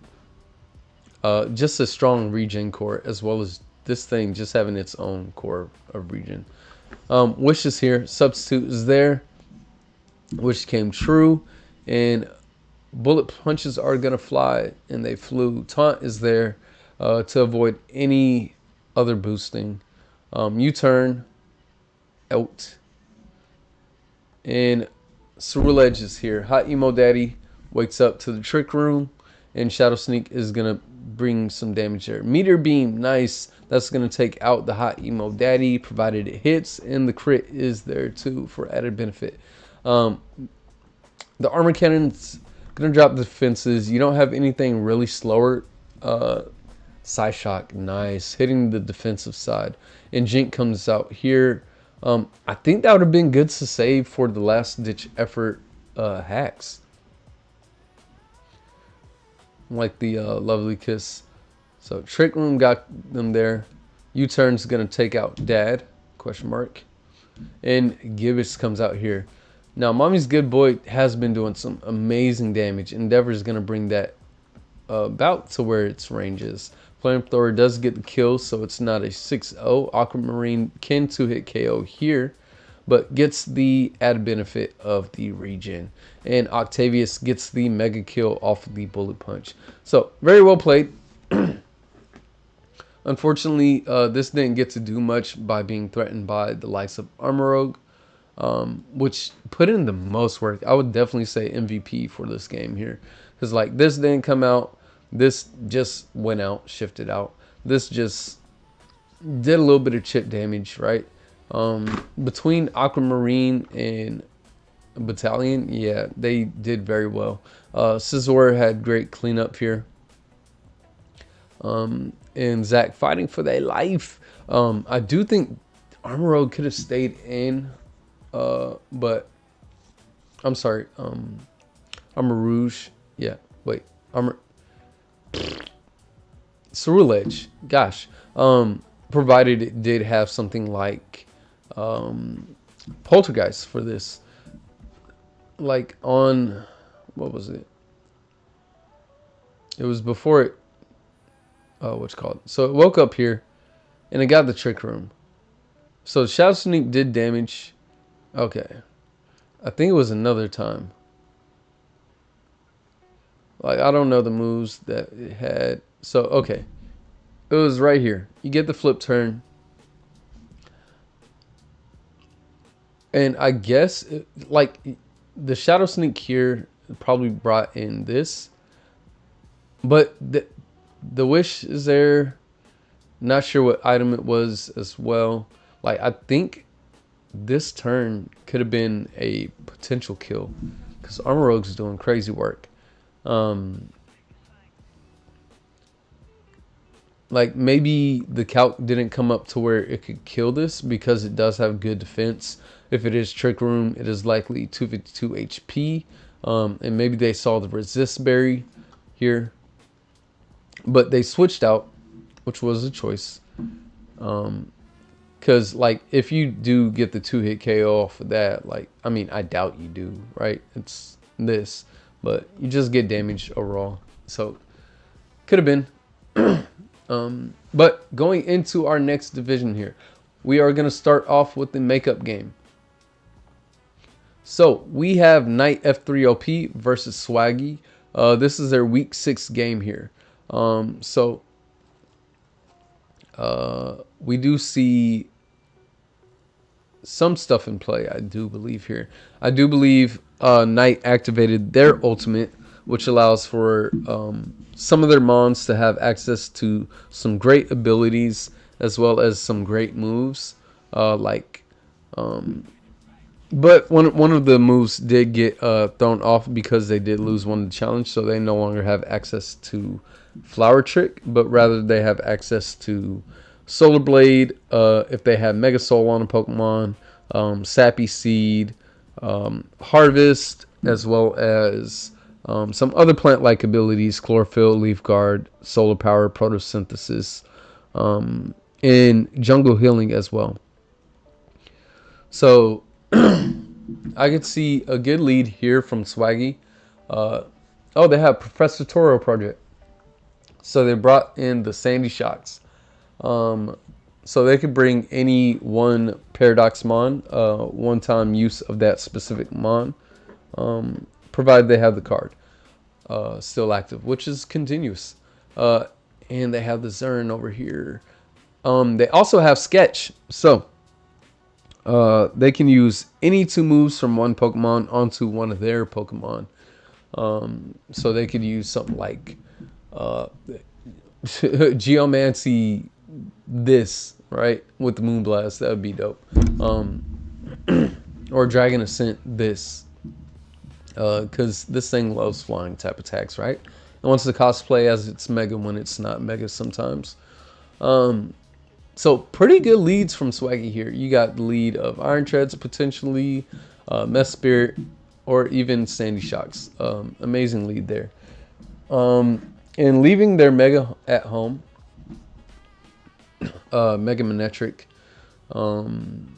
Just a strong regen core, as well as this thing just having its own core of regen. Wish is here. Substitute is there. Wish came true. And bullet punches are going to fly. And they flew. Taunt is there to avoid any other boosting. U-turn. Out. And Ceruledge Edge is here. Hot Emo Daddy wakes up to the Trick Room. And Shadow Sneak is going to bring some damage there. Meteor Beam, nice. That's going to take out the Hot Emo Daddy, provided it hits. And the crit is there too for added benefit. The Armor Cannon's going to drop defenses. You don't have anything really slower. Psyshock, nice. Hitting the defensive side. And Jink comes out here. I think that would have been good to save for the last ditch effort hacks. Like the Lovely Kiss. So Trick Room got them there. U-turn's gonna take out Dad, question mark. And Gibbous comes out here. Now Mommy's Good Boy has been doing some amazing damage. Endeavor's gonna bring that about to where its range is. Flamethrower does get the kill, so it's not a 6-0. Aquamarine can 2-hit KO here, but gets the added benefit of the regen. And Octavius gets the mega kill off of the bullet punch. So, very well played. Unfortunately, this didn't get to do much by being threatened by the likes of Armorogue, which put in the most work. I would definitely say MVP for this game here. Because, like, this didn't come out. This just went out, shifted out. This just did a little bit of chip damage, right? Between Aquamarine and Battalion, yeah, they did very well. Scizor had great cleanup here. And Zach fighting for their life. I do think Armorogue could have stayed in, but I'm sorry. Armor Rouge, yeah. Wait, Ceruledge, gosh. Provided it did have something like Poltergeist for this. Like on, what was it? It was before it, what's it called? So it woke up here, and it got the Trick Room. So Shadow Sneak did damage. Okay. I think it was another time. Like, I don't know the moves that it had. So, okay. It was right here. You get the flip turn. And I guess, like, the Shadow Sneak here probably brought in this. But the wish is there. Not sure what item it was as well. Like, I think this turn could have been a potential kill. Because Armorogue's doing crazy work. Like maybe the calc didn't come up to where it could kill this because it does have good defense. If it is Trick Room, it is likely 252 HP. And maybe they saw the resist berry here. But they switched out, which was a choice. Because like if you do get the 2-hit KO off of that, like I mean I doubt you do, right? It's this. But you just get damage overall. So, could have been. But going into our next division here, we are going to start off with the makeup game. So, we have Knight F3OP versus Swaggy. This is their week 6 game here. We do see some stuff in play, I do believe here. I do believe Knight activated their ultimate, which allows for some of their mons to have access to some great abilities as well as some great moves. But one of the moves did get thrown off because they did lose one of the challenge, so they no longer have access to Flower Trick, but rather they have access to Solar Blade if they have Mega Soul on a Pokemon, Sappy Seed, Harvest, as well as some other plant-like abilities, Chlorophyll, Leaf Guard, Solar Power, Photosynthesis, and Jungle Healing as well. So I could see a good lead here from Swaggy. Oh, they have Professor Toro Project. So they brought in the Sandy Shocks. So they could bring any one Paradox Mon, one-time use of that specific Mon, provided they have the card still active, which is continuous. And they have the Zern over here. They also have Sketch, so they can use any 2 moves from one Pokemon onto one of their Pokemon. So they could use something like Geomancy this, right, with the Moonblast. That would be dope. Or Dragon Ascent this, because this thing loves flying type attacks, right? It wants to cosplay as it's Mega when it's not Mega sometimes. So pretty good leads from Swaggy here. You got the lead of Iron Treads potentially, Mess Spirit, or even Sandy Shocks. Amazing lead there. And leaving their Mega at home, Mega Manetric. And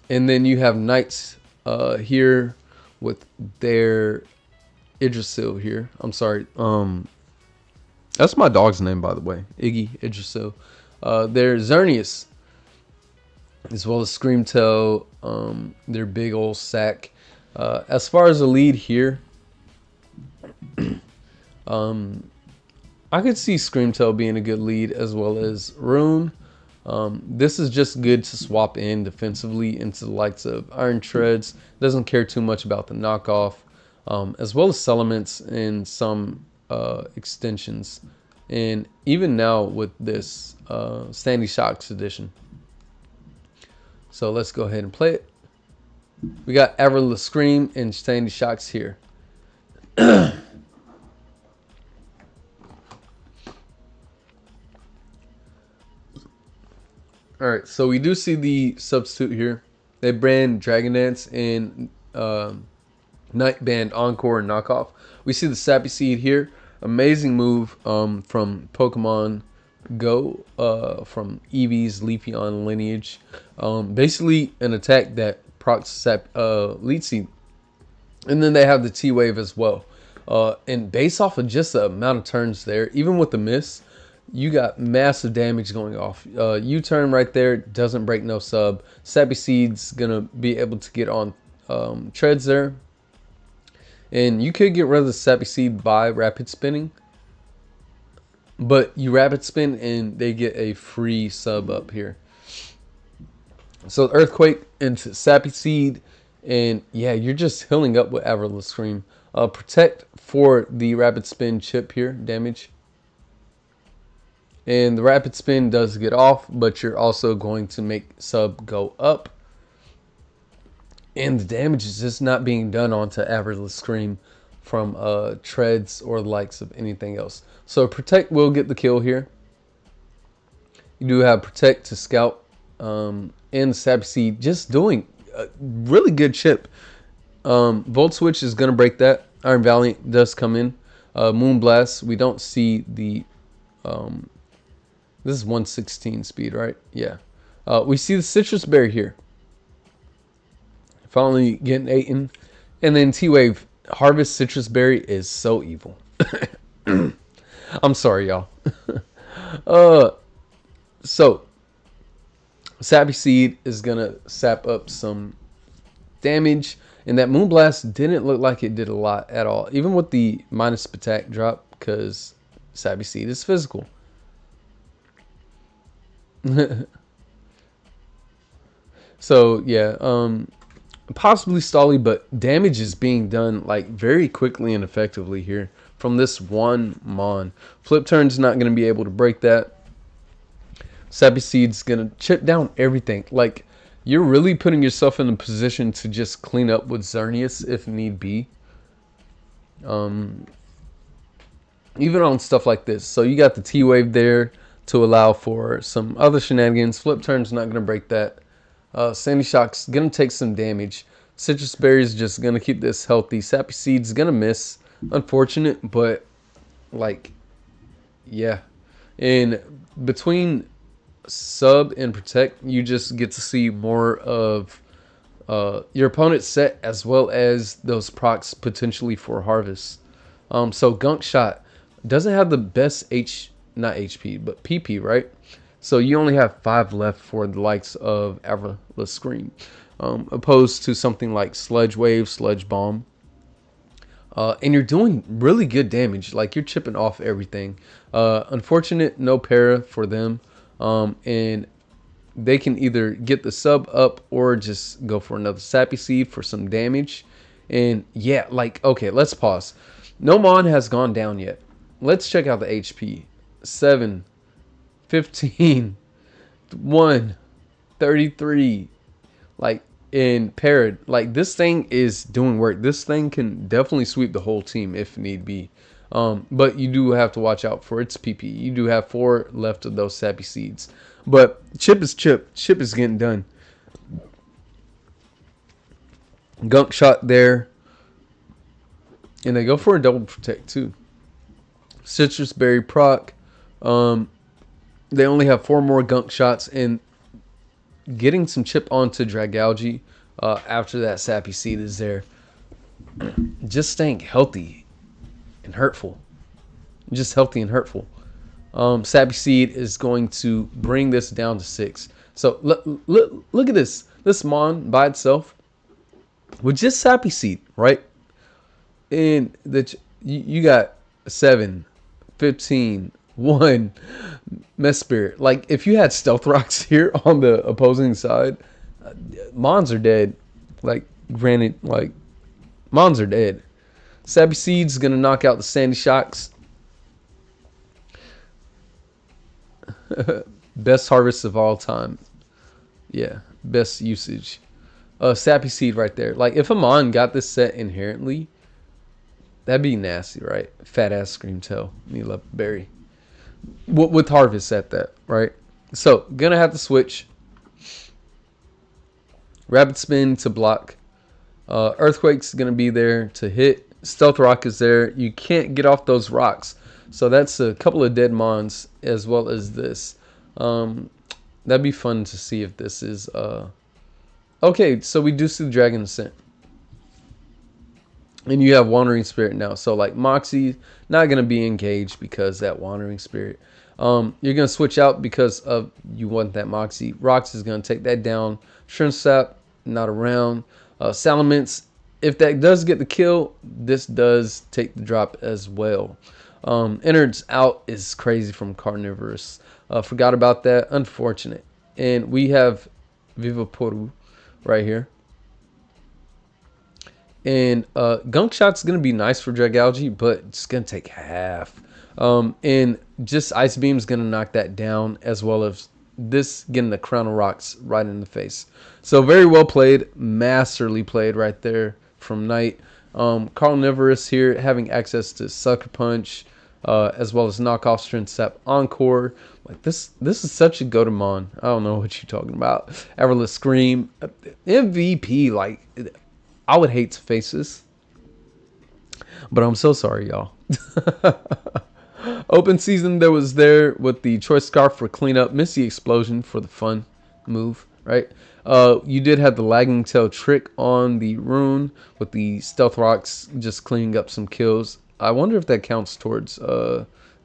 then you have Knights here with their Yggdrasil here. I'm sorry. That's my dog's name, by the way. Iggy Yggdrasil. Their XERNEAS, as well as Screamtail, their big old sack. As far as the lead here, I could see Screamtail being a good lead, as well as Rune. This is just good to swap in defensively into the likes of Iron Treads. Doesn't care too much about the knockoff, as well as Settlements and some extensions. And even now with this Sandy Shocks edition. So let's go ahead and play it. We got Everless Scream and Sandy Shocks here. Alright, so we do see the substitute here. They brand Dragon Dance and Night Band Encore and Knockoff. We see the Sappy Seed here. Amazing move from Pokemon Go, from Eevee's Leafeon lineage. Basically an attack that procs Leech Seed. And then they have the T-Wave as well. And based off of just the amount of turns there, even with the miss, you got massive damage going off. U-turn right there, doesn't break no sub. Sappy Seed's gonna be able to get on treads there. And you could get rid of the Sappy Seed by rapid spinning. But you rapid spin and they get a free sub up here. So Earthquake into Sappy Seed. And yeah, you're just healing up with Everless Scream. Protect for the rapid spin chip here, damage. And the rapid spin does get off, but you're also going to make sub go up. And the damage is just not being done onto Everless Scream from treads or the likes of anything else. So Protect will get the kill here. You do have Protect to scout. And Sappy Seed just doing a really good chip. Volt Switch is going to break that. Iron Valiant does come in. Moonblast, we don't see the... this is 116 speed, right? Yeah. We see the Citrus Berry here. Finally getting Aiden. And then T-Wave. Harvest Citrus Berry is so evil. I'm sorry, y'all. So, Sappy Seed is going to sap up some damage. And that Moonblast didn't look like it did a lot at all. Even with the minus attack drop, because Sappy Seed is physical. So, yeah. Possibly Stolly, but damage is being done like very quickly and effectively here from this one Mon. Flip Turn's not going to be able to break that. Sappy Seed's going to chip down everything. Like, you're really putting yourself in a position to just clean up with XERNEAS if need be. Even on stuff like this. So you got the T-Wave there to allow for some other shenanigans. Flip Turn's not going to break that. Sandy Shock's going to take some damage. Citrus Berry's just going to keep this healthy. Sappy Seed's going to miss. Unfortunate, but, like, yeah. And between sub and protect, you just get to see more of your opponent's set, as well as those procs potentially for harvest. So Gunk Shot, doesn't have the best not HP, but PP, right? So you only have 5 left for the likes of iLiseq, opposed to something like Sludge Wave, Sludge Bomb. And you're doing really good damage. Like, you're chipping off everything. Unfortunate, no para for them. And they can either get the sub up or just go for another Sappy Seed for some damage. And yeah, like, okay, let's pause. No Mon has gone down yet. Let's check out the HP. 7, 15, 1, 33. Like, in paired, like, this thing is doing work. This thing can definitely sweep the whole team if need be. But you do have to watch out for its PP. You do have 4 left of those Sappy Seeds. But chip is chip. Chip is getting done. Gunk shot there. And they go for a double protect too. Citrus Berry proc. They only have 4 more gunk shots, and getting some chip onto Dragalge after that Sappy Seed is there. Just staying healthy and hurtful. Just healthy and hurtful. Sappy Seed is going to bring this down to 6. So look at this. This Mon by itself with just Sappy Seed, right? And you got 7, 15, 1 Mesprit. Like, if you had Stealth Rocks here on the opposing side, Mons are dead. Like, granted, like, Mons are dead. Sappy Seed's gonna knock out the Sandy Shocks. Best harvest of all time. Yeah, best usage. Sappy Seed right there. Like, if a Mon got this set inherently, that'd be nasty, right? Fat ass Scream Tail. Need love berry. With harvest at that, right? So, gonna have to switch. Rapid Spin to block. Earthquake's gonna be there to hit. Stealth Rock is there. You can't get off those rocks. So that's a couple of dead Mons as well as this. That'd be fun to see if this is... Okay, so we do see the Dragon Ascent. And you have Wandering Spirit now. So, like, Moxie, not going to be engaged because that Wandering Spirit. You're going to switch out because of you want that Moxie. Rox is going to take that down. Shrinsap, not around. Salamence, if that does get the kill, this does take the drop as well. Innards out is crazy from Carnivorous. Forgot about that. Unfortunate. And we have Vivaporu right here. And Gunk Shot's going to be nice for Dragalge, but it's going to take half. And just Ice Beam's going to knock that down, as well as this getting the Crown of Rocks right in the face. So very well played. Masterly played right there from Knight. Carnivorous here having access to Sucker Punch, as well as knockoff Strength Sap Encore. Like, this is such a Gotemon. I don't know what you're talking about. Everless Scream. MVP, like... I would hate to face this, but I'm so sorry, y'all. Open season that was there with the Choice Scarf for cleanup, Misty Explosion for the fun move, right? You did have the Lagging Tail trick on the rune with the Stealth Rocks just cleaning up some kills. I wonder if that counts towards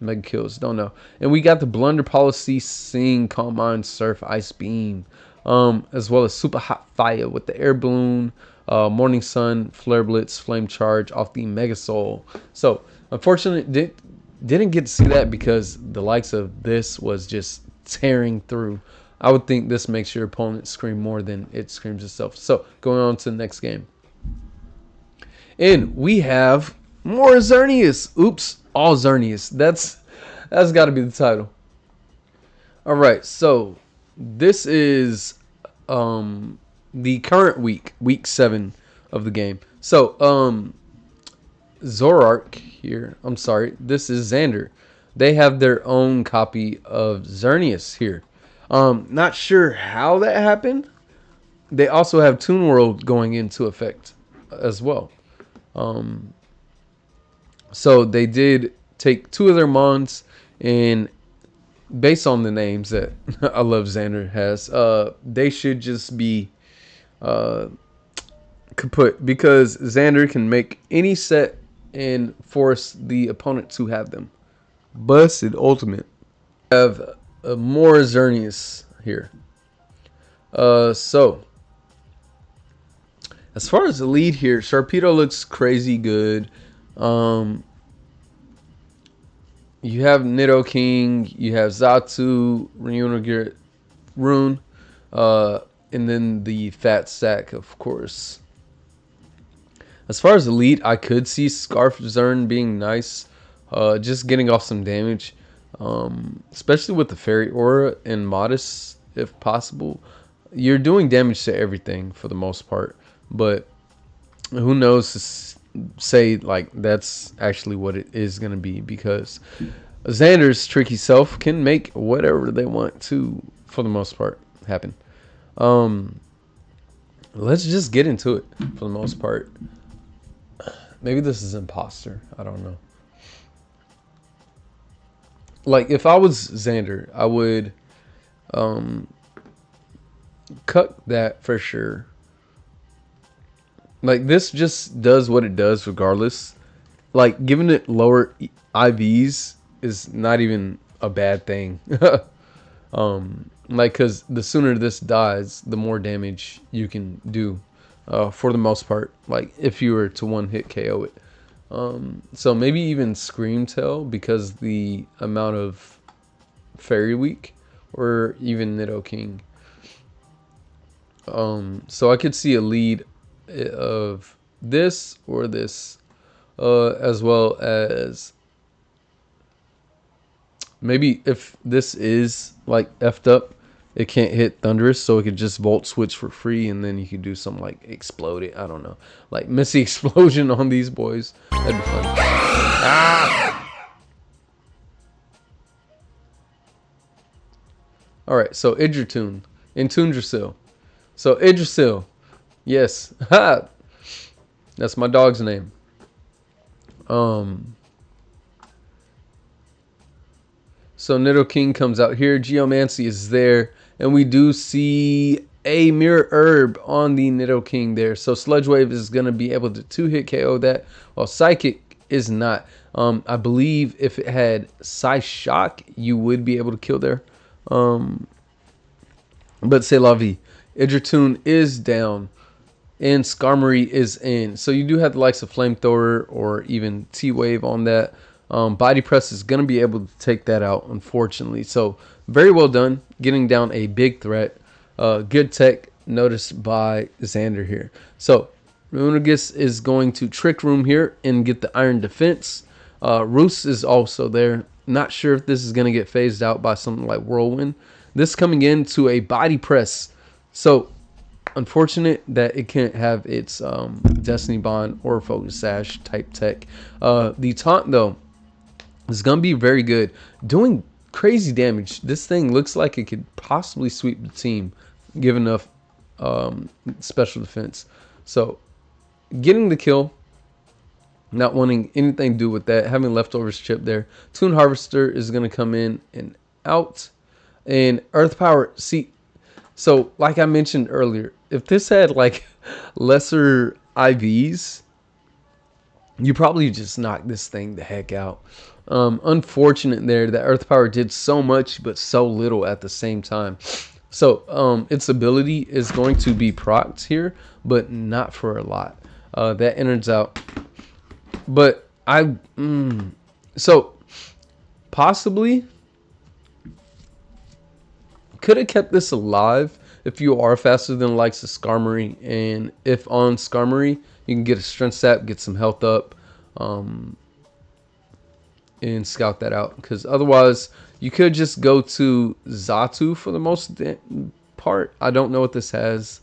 mega kills. Don't know. And we got the Blunder Policy, Sing, Calm Mind, Surf, Ice Beam, as well as Super Hot Fire with the Air Balloon. Morning Sun, Flare Blitz, Flame Charge off the Mega Soul. So, unfortunately, didn't get to see that because the likes of this was just tearing through. I would think this makes your opponent scream more than it screams itself. So, going on to the next game. And we have more XERNEAS. Oops, all XERNEAS. That's got to be the title. All right, so this is... the current week 7 of the game. So, Zoroark here. I'm sorry. This is Xander. They have their own copy of XERNEAS here. Not sure how that happened. They also have Toon World going into effect as well. So they did take 2 of their Mons, and based on the names that I love Xander has, they should just be kaput, because Xander can make any set and force the opponent to have them. Busted ultimate. I have more XERNEAS here. So as far as the lead here, Sharpedo looks crazy good. You have Nidoking, you have Xatu, Rune, and then the Fat Sack, of course. As far as Elite, I could see Scarf Zern being nice. Just getting off some damage. Especially with the Fairy Aura and Modest, if possible. You're doing damage to everything for the most part. But who knows to say like that's actually what it is going to be, because Xander's tricky self can make whatever they want to, for the most part, happen. Let's just get into it for the most part. Maybe this is imposter. I don't know. Like if I was Xander, I would cut that for sure. Like this just does what it does regardless. Like giving it lower IVs is not even a bad thing. Like because the sooner this dies, the more damage you can do, for the most part. Like if you were to one hit KO it. So maybe even Scream Tail, because the amount of Fairy Week, or even Nidoking. So I could see a lead of this or this, as well as maybe if this is like effed up, it can't hit Thunderous, so it could just Volt Switch for free, and then you could do some like explode it. I don't know, like Misty Explosion on these boys. That'd be fun. Ah! All right, so Idritoon in Tundrasil. So Idrisil, yes, ha, that's my dog's name. So Nidoking comes out here. Geomancy is there. And we do see a Mirror Herb on the Nidoking there. So Sludge Wave is going to be able to 2-hit KO that, while Psychic is not. I believe if it had Psy Shock, you would be able to kill there. But c'est la vie. Idritoon is down. And Skarmory is in. So you do have the likes of Flamethrower or even T-Wave on that. Body Press is going to be able to take that out, unfortunately. So very well done, getting down a big threat. Good tech noticed by Xander here. So Runagus is going to Trick Room here and get the Iron Defense. Roos is also there. Not sure if this is going to get phased out by something like Whirlwind. This coming into a Body Press. So unfortunate that it can't have its Destiny Bond or Focus Sash type tech. The taunt though is gonna be very good, doing crazy damage. This thing looks like it could possibly sweep the team, give enough special defense. So getting the kill, not wanting anything to do with that, having leftovers chip there. Toon Harvester is gonna come in and out, and Earth Power. See, so like I mentioned earlier, if this had like lesser IVs, you probably just knock this thing the heck out. Unfortunate there that Earth Power did so much but so little at the same time. So its ability is going to be procced here, but not for a lot. That enters out. But so possibly could have kept this alive if you are faster than the likes of Skarmory, and if on Skarmory you can get a strength sap, get some health up, and scout that out, because otherwise you could just go to Xatu for the most part. I don't know what this has,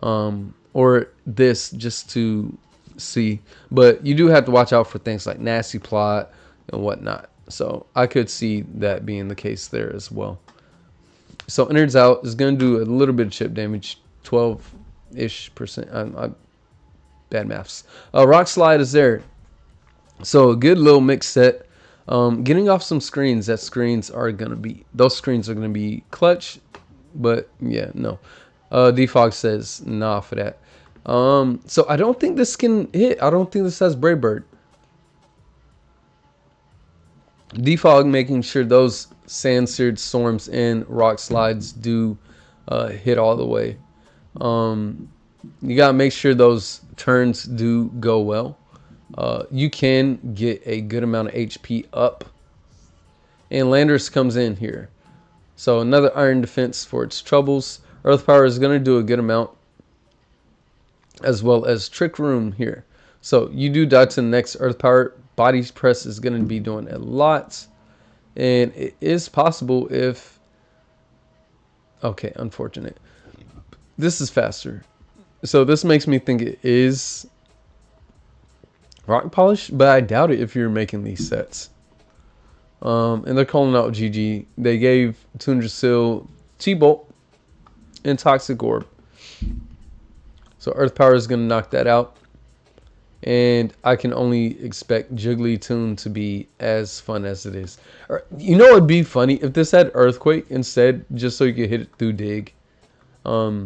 or this, just to see, but you do have to watch out for things like Nasty Plot and whatnot. So I could see that being the case there as well. So Innards out is going to do a little bit of chip damage, 12-ish%. Bad maths. Rock Slide is there. So a good little mix set. Getting off some screens. Those screens are going to be clutch. But yeah, no. Defog says nah for that. So I don't think this can hit. I don't think this has Brave Bird. Defog, making sure those sand seared storms and rock slides do hit all the way. You gotta make sure those turns do go well. You can get a good amount of HP up. And Landers comes in here. So another iron defense for its troubles. Earth Power is going to do a good amount. As well as Trick Room here. So you do die to the next Earth Power. Body Press is going to be doing a lot. And it is possible if... Okay, unfortunate. This is faster. So this makes me think it is Rock Polish. But I doubt it if you're making these sets. And they're calling out GG. They gave Tundrasil, T-Bolt, and Toxic Orb. So Earth Power is going to knock that out. And I can only expect Jigglytoon to be as fun as it is. You know, it'd be funny if this had Earthquake instead, just so you could hit it through Dig. But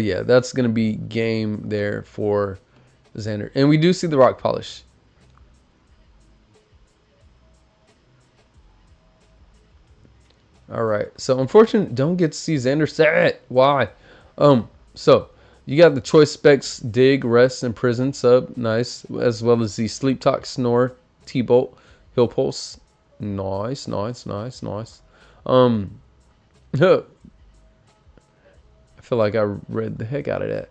yeah, that's going to be game there for Xander. And we do see the Rock Polish. All right. So unfortunately, don't get to see Xander set. Why? So you got the choice specs: Dig, Rest, and Prison sub. Nice. As well as the Sleep Talk, Snore, T-Bolt, Hill Pulse. Nice, nice, nice, nice. I feel like I read the heck out of that.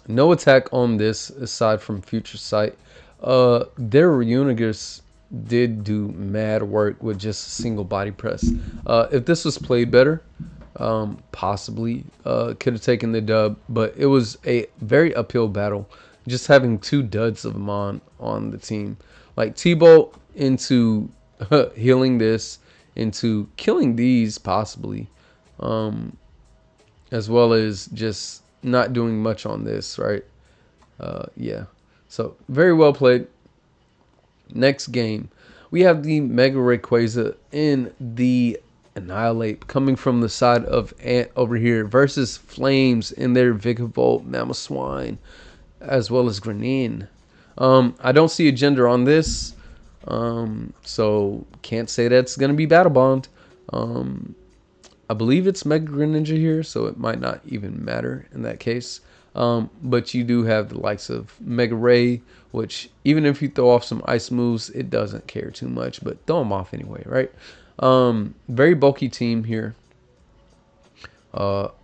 No attack on this aside from Future Sight. Their Unigus did do mad work with just a single body press. If this was played better, possibly could have taken the dub, but it was a very uphill battle. Just having two duds of them on the team, like T-Bolt into healing this, into killing these possibly, as well as just not doing much on this, right? Yeah, so very well played. Next game, we have the Mega Rayquaza in the Annihilate coming from the side of Ant over here versus Flames in their Vigavolt, Mamoswine, as well as Grenin. I don't see a gender on this, so can't say that's going to be Battle Bond. I believe it's Mega Greninja here, so it might not even matter in that case. But you do have the likes of Mega Ray, which even if you throw off some ice moves, it doesn't care too much, but throw them off anyway, right? Very bulky team here.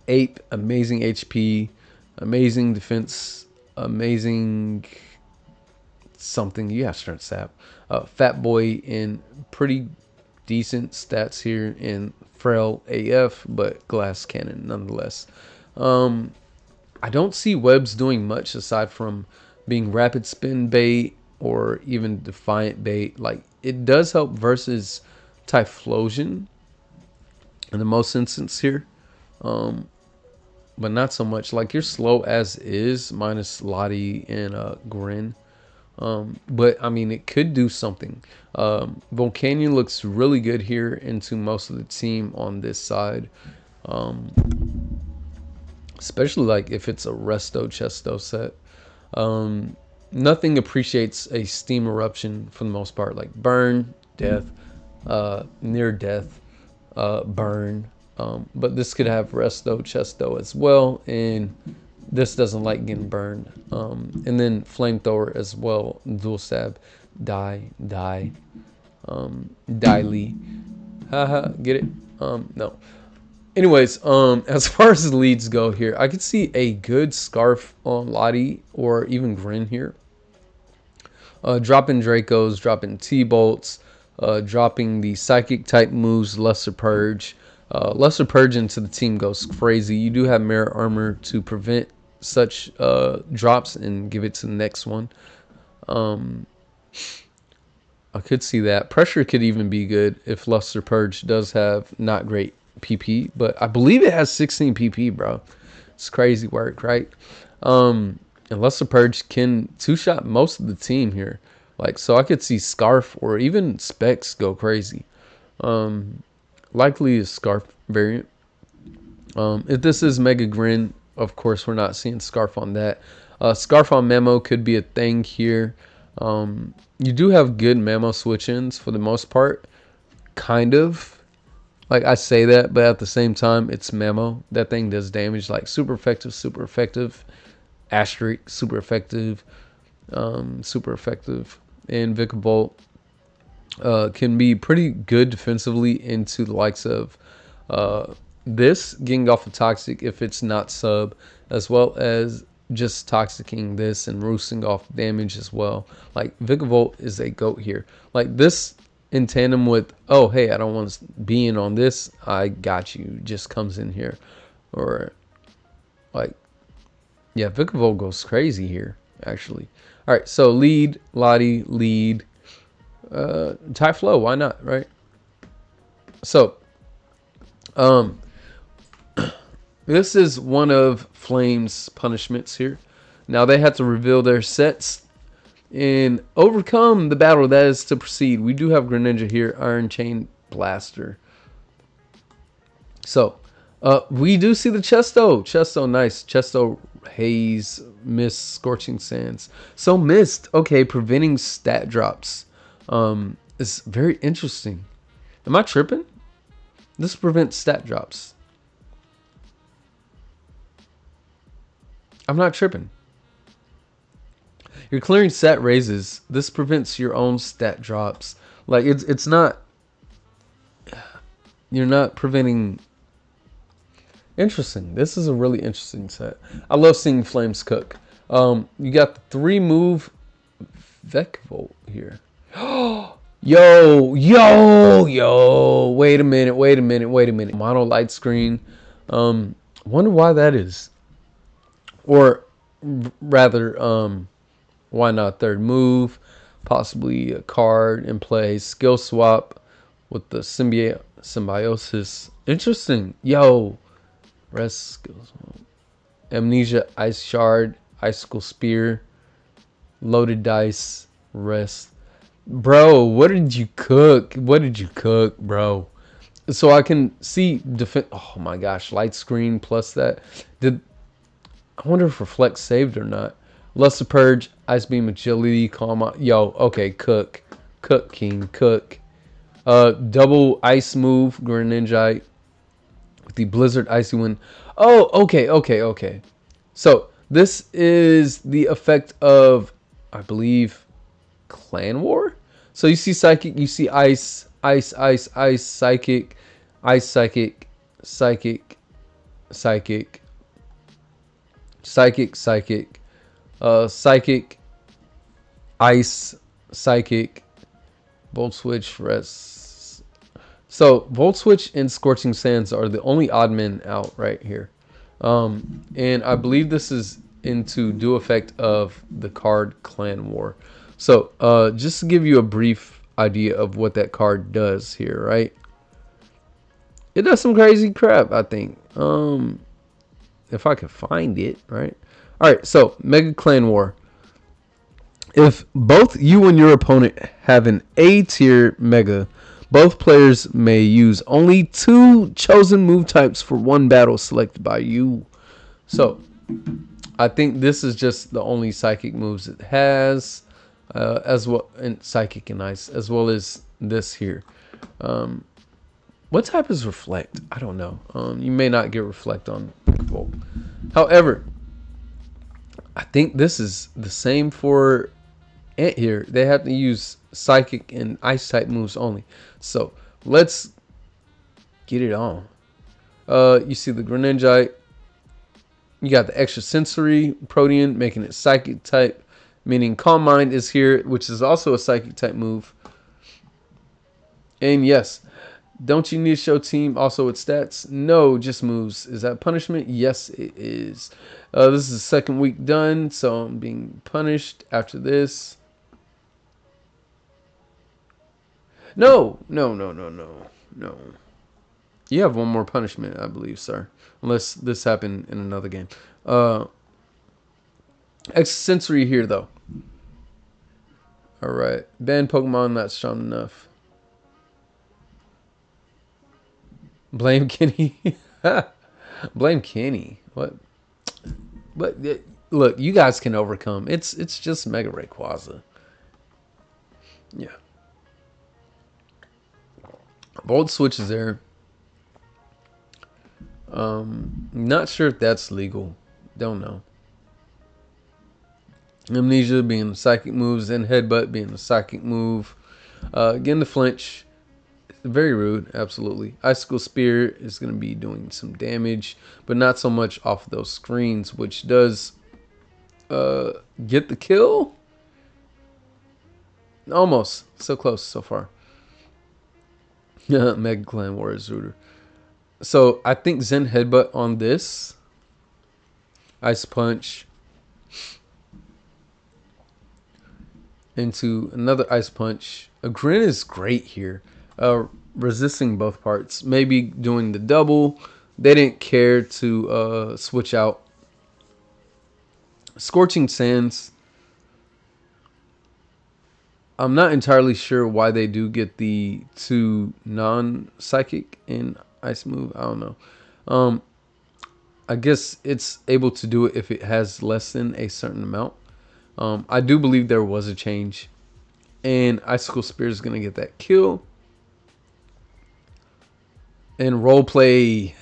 Ape, amazing HP, amazing defense, amazing something. You have strength sap. Fat Boy in pretty decent stats here in frail AF, but glass cannon nonetheless. I don't see Webs doing much aside from being rapid spin bait or even defiant bait. Like, it does help versus Typhlosion in the most instance here, but not so much. Like, you're slow as is minus Lottie and Grin, but I mean, it could do something. Volcanion looks really good here into most of the team on this side, especially like if it's a Resto Chesto set. Nothing appreciates a steam eruption for the most part, like burn, death, near death, burn. But this could have Resto Chesto as well, and this doesn't like getting burned. And then flamethrower as well, dual stab, die, Diley. Haha, get it? No. Anyways, as far as the leads go here, I could see a good Scarf on Lottie or even Grin here. Dropping Dracos, dropping T-Bolts, dropping the Psychic type moves, Lesser Purge. Lesser Purge into the team goes crazy. You do have Mirror Armor to prevent such drops and give it to the next one. I could see that. Pressure could even be good if Lesser Purge does have not great PP, but I believe it has 16 PP, bro. It's crazy work, right? And Lesser Purge can two-shot most of the team here. Like, so I could see Scarf or even Specs go crazy. Likely a Scarf variant. If this is Mega Grin, of course, we're not seeing Scarf on that. Scarf on Memo could be a thing here. You do have good Mamo switch-ins for the most part. Kind of. Like, I say that, but at the same time, it's Mamo. That thing does damage. Like, super effective, asterisk, super effective. And Vikavolt can be pretty good defensively into the likes of this, getting off of Toxic if it's not sub, as well as just Toxicking this and roosting off damage as well. Like, Vikavolt is a GOAT here. Like, this in tandem with, oh, hey, I don't want to be in on this, I got you, just comes in here. Or, like, yeah, Vikavolt goes crazy here, actually. All right, so lead, Lottie, lead, Typhlow, why not, right? So, this is one of Flame's punishments here. Now they have to reveal their sets and overcome the battle that is to proceed. We do have Greninja here, Iron Chain Blaster. So, we do see the Chesto. Chesto, nice. Chesto, Haze, Mist, Scorching Sands. So, Mist, okay, preventing stat drops. Is very interesting. Am I tripping? This prevents stat drops. I'm not tripping. You're clearing stat raises. This prevents your own stat drops. Like, it's not... You're not preventing... Interesting. This is a really interesting set. I love seeing Flames cook. You got the 3-move Vikavolt here. Yo. Wait a minute. Mono light screen. Wonder why that is. Or rather, why not 3rd move? Possibly a card in play. Skill swap with the symbiosis. Interesting. Yo. Rest skills. Amnesia, Ice Shard, Icicle Spear, Loaded Dice, Rest. Bro, what did you cook? Bro? So I can see oh my gosh, light screen plus that. I wonder if Reflect saved or not. Luster Purge, Ice Beam, Agility, Calm. Yo, okay, cook, King, cook. Double Ice move, Greninja. The Blizzard Icy Wind. Oh, okay. So this is the effect of, I believe, Clan War. So you see Psychic, you see Ice, Psychic, Ice, Psychic, Psychic, Psychic, Ice, Psychic, Volt Switch, Rest. So, Volt Switch and Scorching Sands are the only odd men out right here. And I believe this is into dual effect of the card Clan War. So, just to give you a brief idea of what that card does here, right? It does some crazy crap, I think. If I could find it, right? Alright, so, Mega Clan War. If both you and your opponent have an A tier Mega, both players may use only 2 chosen move types for 1 battle selected by you. So, I think this is just the only psychic moves it has, as well, and psychic and ice, as well as this here. What type is Reflect? I don't know. You may not get Reflect on Volt. However, I think this is the same for Ant here. They have to use psychic and ice type moves only. So let's get it on. You see the Greninja. You got the extra sensory Protean, making it psychic type, meaning Calm Mind is here, which is also a psychic type move. And yes, don't you need to show team also with stats? No, just moves. Is that punishment? Yes, it is. This is the 2nd week done, so I'm being punished after this. No. You have one more punishment, I believe, sir. Unless this happened in another game. Extrasensory here, though. Alright. Ban Pokemon not strong enough. Blame Kenny. Blame Kenny. What? But look, you guys can overcome. It's just Mega Rayquaza. Yeah. Volt switch is there. Not sure if that's legal. Don't know. Amnesia being the psychic moves, and headbutt being the psychic move. Again, the flinch. Very rude, absolutely. Icicle Spear is going to be doing some damage, but not so much off of those screens, which does get the kill. Almost. So close so far. Mega Clan Warriors Rooter. So I think Zen Headbutt on this. Ice Punch. Into another Ice Punch. A Grin is great here. Resisting both parts. Maybe doing the double. They didn't care to switch out. Scorching Sands. I'm not entirely sure why they do get the 2 non-psychic in Ice move. I don't know. I guess it's able to do it if it has less than a certain amount. I do believe there was a change. And Icicle Spear is going to get that kill. And roleplay.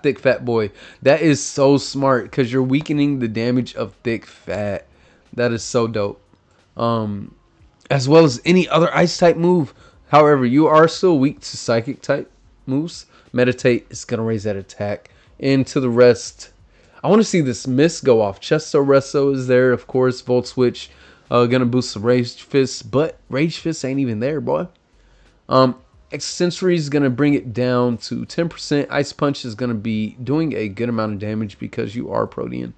Thick Fat Boy. That is so smart because you're weakening the damage of Thick Fat. That is so dope. As well as any other ice type move. However, you are still weak to psychic type moves. Meditate is going to raise that attack. And to the rest, I want to see this miss go off. Chesto Resto is there, of course. Volt Switch going to boost the Rage Fist. But Rage Fist ain't even there, boy. Extensory is going to bring it down to 10%. Ice Punch is going to be doing a good amount of damage because you are Protean.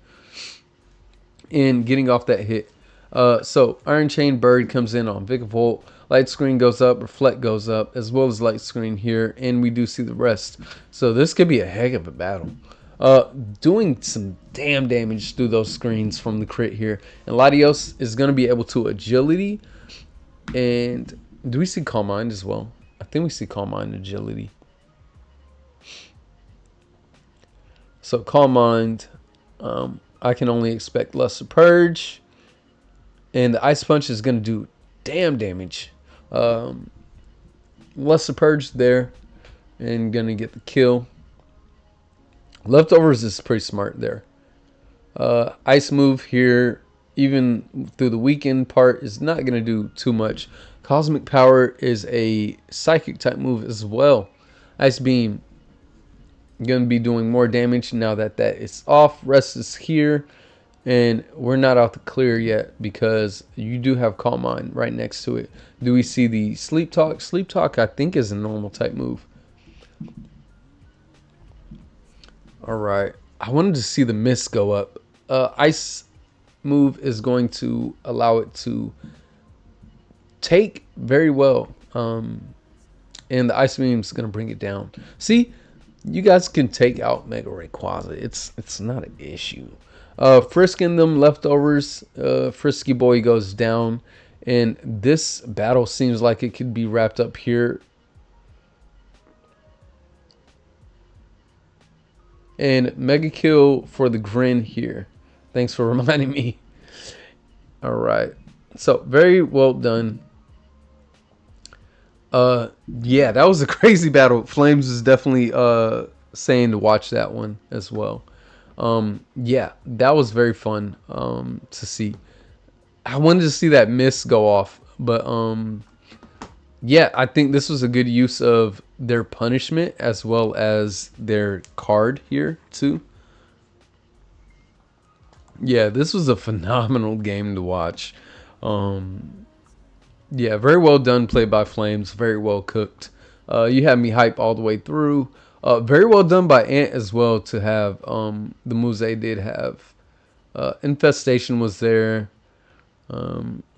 And getting off that hit. So Iron Chain Bird comes in on Vikavolt. Light Screen goes up, Reflect goes up, as well as Light Screen here, and we do see the rest. So this could be a heck of a battle. Doing some damn damage through those screens from the crit here. And Latios is going to be able to Agility. And do we see Calm Mind as well? I think we see Calm Mind Agility. So Calm Mind, I can only expect Lesser Purge. And the Ice Punch is going to do damn damage. Lesser Purge there. And going to get the kill. Leftovers is pretty smart there. Ice move here, even through the weakened part, is not going to do too much. Cosmic Power is a psychic type move as well. Ice Beam going to be doing more damage now that that is off. Rest is here. And we're not out to clear yet because you do have Calm Mind right next to it. Do we see the Sleep Talk? Sleep Talk, I think, is a normal type move. All right. I wanted to see the mist go up. Ice move is going to allow it to take very well. And the Ice Beam is going to bring it down. See, you guys can take out Mega Rayquaza. It's not an issue. Frisking them leftovers. Swaggyboii goes down. And this battle seems like it could be wrapped up here. And Mega Kill for the Grin here. Thanks for reminding me. Alright. So, very well done. Yeah, that was a crazy battle. Flames is definitely saying to watch that one as well. Yeah, that was very fun to see. I wanted to see that miss go off, but yeah, I think this was a good use of their punishment as well as their card here too. Yeah, this was a phenomenal game to watch. Yeah, very well done play by Flames, very well cooked. You had me hype all the way through. Very well done by Ant as well to have the moves they did have. Infestation was there.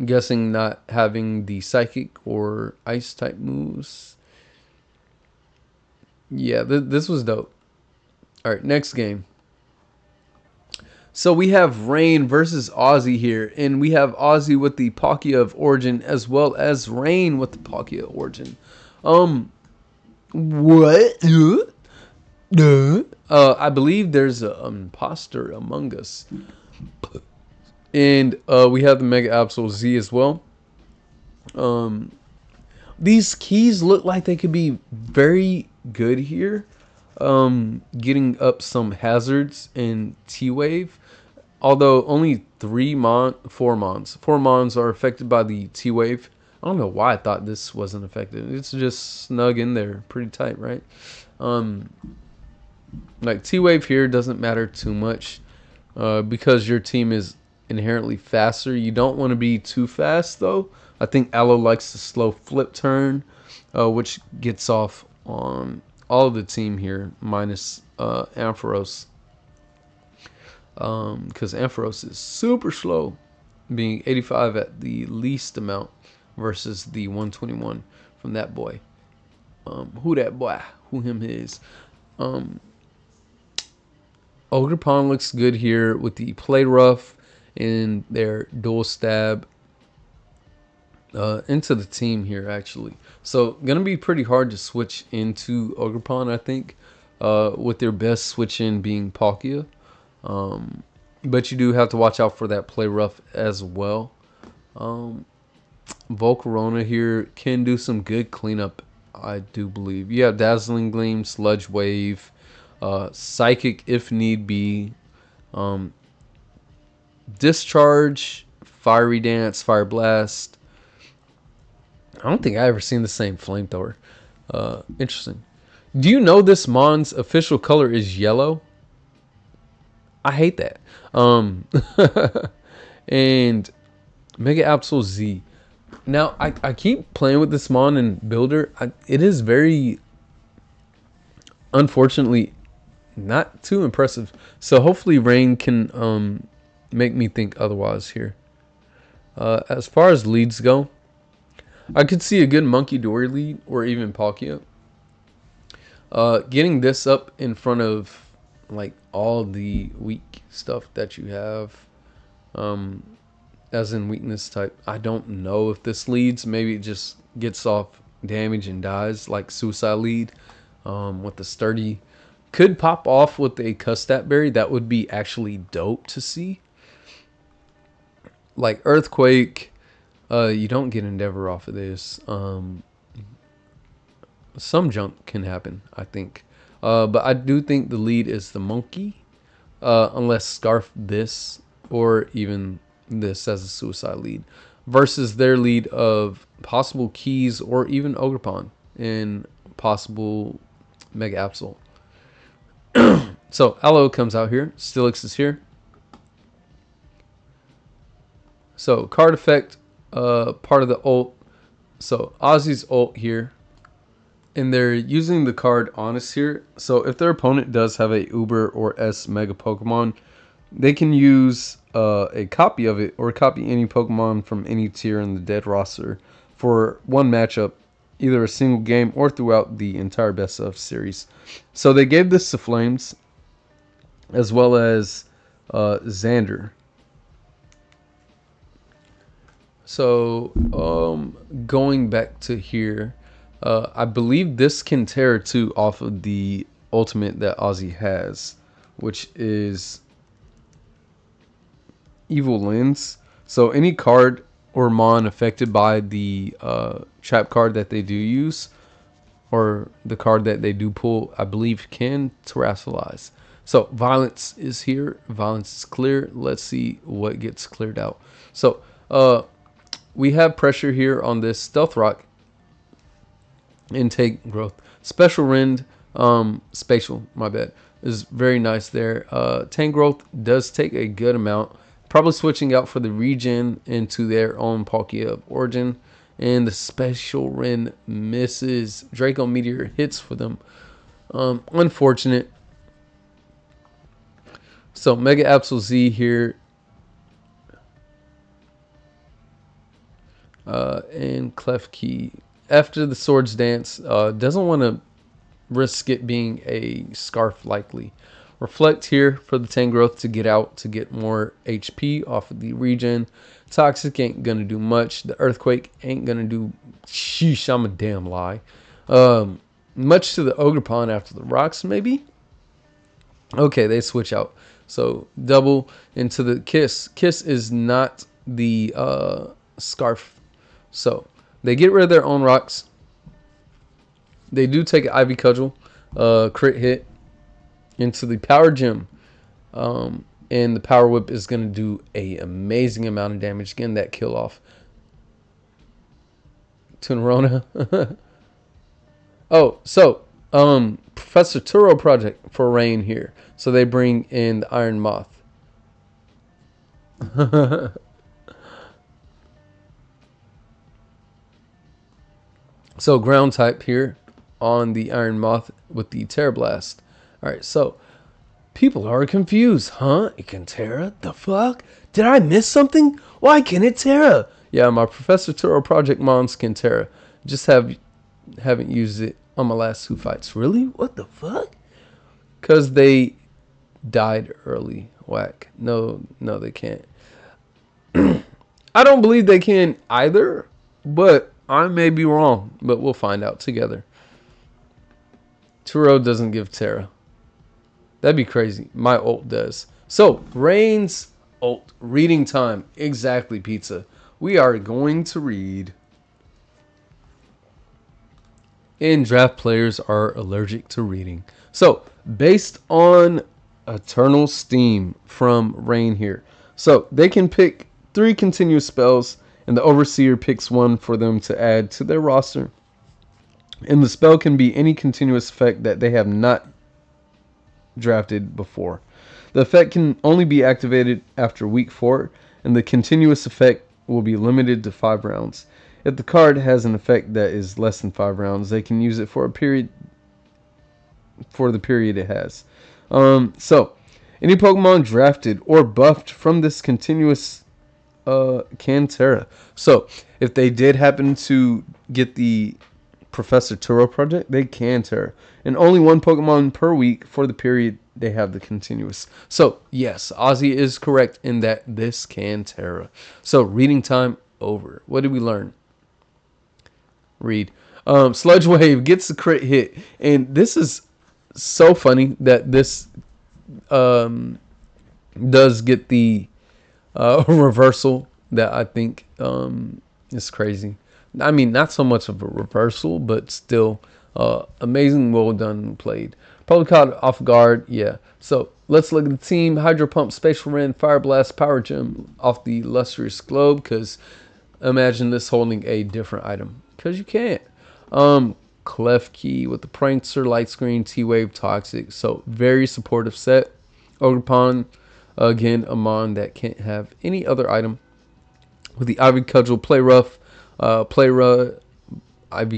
Guessing not having the Psychic or Ice type moves. Yeah, this was dope. Alright, next game. So we have Rain versus Ozzie here. And we have Ozzie with the Palkia of Origin as well as Rain with the Palkia of Origin. What? I believe there's an imposter among us. And we have the Mega Absol Z as well. Um, these keys look like they could be very good here. Getting up some hazards in T-Wave. Although only four Mons are affected by the T-Wave. I don't know why I thought this wasn't affected. It's just snug in there, pretty tight, right? Like T-Wave here doesn't matter too much because your team is inherently faster. You don't want to be too fast though. I think Aloe likes the slow flip turn, which gets off on all of the team here minus Ampharos. Because Ampharos is super slow, being 85 at the least amount versus the 121 from that boy. Who that boy? Who him is? Ogerpon looks good here with the Play Rough and their dual stab into the team here actually. So gonna be pretty hard to switch into Ogerpon, I think, with their best switch in being Palkia. But you do have to watch out for that Play Rough as well. Volcarona here can do some good cleanup, I do believe. You have Dazzling Gleam, Sludge Wave, Psychic if need be, Discharge, Fiery Dance, Fire Blast. I don't think I ever seen the same Flamethrower. Interesting. Do you know this Mon's official color is yellow? I hate that. And Mega Absol Z. Now, I keep playing with this Mon and Builder. It is very, unfortunately, not too impressive. So hopefully Rain can make me think otherwise here. As far as leads go, I could see a good Monkey Dory lead or even Palkia. Getting this up in front of like all the weak stuff that you have, as in weakness type. I don't know if this leads. Maybe it just gets off damage and dies like Suicide Lead with the Sturdy. Could pop off with a Custat Berry. That would be actually dope to see. Like Earthquake, you don't get Endeavor off of this. Some junk can happen, I think. But I do think the lead is the Monkey. Unless Scarf this or even this as a Suicide Lead. Versus their lead of possible Keys or even Ogerpon and possible Mega Absol. So Aloe comes out here. Steelix is here. So card effect, part of the ult. So Ozzie's ult here. And they're using the card Honest here. So if their opponent does have a Uber or S Mega Pokemon, they can use a copy of it or copy any Pokemon from any tier in the dead roster for one matchup, either a single game or throughout the entire best of series. So they gave this to Flames as well as Xander. So going back to here, I believe this can tear too off of the ultimate that Ozzie has, which is Evil Lens. So any card or Mon affected by the trap card that they do use, or the card that they do pull, I believe can terrestrialize. So Violence is here. Violence is clear. Let's see what gets cleared out. So we have pressure here on this Stealth Rock. Intake growth. Special Rend, spatial, my bad, is very nice there. Tank growth does take a good amount. Probably switching out for the regen into their own Palkia of origin. And the Special Rend misses. Draco Meteor hits for them. Unfortunate. So Mega Absol Z here. And Klefki. After the Swords Dance, doesn't want to risk it being a Scarf likely. Reflect here for the Tangrowth to get out to get more HP off of the regen. Toxic ain't going to do much. The Earthquake ain't going to do... Sheesh, I'm a damn lie. Much to the Ogerpon after the rocks, maybe? Okay, they switch out. So, double into the Kiss. Kiss is not the Scarf. So, They get rid of their own rocks. They do take an Ivy Cudgel, crit hit into the Power Gem. And the Power Whip is going to do a amazing amount of damage. Again, that kill off. Tunerona. Oh, so Professor Turo project for rain here. So they bring in the Iron Moth. So ground type here on the Iron Moth with the Terra Blast. Alright, so people are confused. Huh? It can Terra? The fuck? Did I miss something? Why can it Terra? Yeah, my Professor Turo project mons can Terra. Just haven't used it on my last 2 fights. Really? What the fuck? Because they died early. Whack. No, they can't. I don't believe they can either, but I may be wrong. But we'll find out together. Turo doesn't give Terra. That'd be crazy. My ult does. So, Rain's ult. Reading time. Exactly, Pizza. We are going to read. And draft players are allergic to reading. So, based on Eternal Steam from Rain here. So, they can pick 3 continuous spells, and the Overseer picks 1 for them to add to their roster. And the spell can be any continuous effect that they have not drafted before. The effect can only be activated after week 4, and the continuous effect will be limited to 5 rounds. If the card has an effect that is less than 5 rounds, they can use it for the period it has. So, any Pokemon drafted or buffed from this continuous can Terra. So, if they did happen to get the Professor Turo project, they can Terra. And only 1 Pokemon per week for the period they have the continuous. So, yes, Ozzie is correct in that this can Terra. So, reading time over. What did we learn? Read. Sludge Wave gets the crit hit. And this is so funny that this does get the reversal that I think is crazy. I mean, not so much of a reversal, but still amazing, well done and played. Probably caught off guard, yeah. So let's look at the team. Hydro Pump, Spatial Rend, Fire Blast, Power Gem off the Lustrous Globe, because imagine this holding a different item, because you can't. Klefki with the Prankster, Light Screen, T-Wave, Toxic. So very supportive set. Ogerpon, again, a mon that can't have any other item. With the Ivy Cudgel, Play Rough, Ivy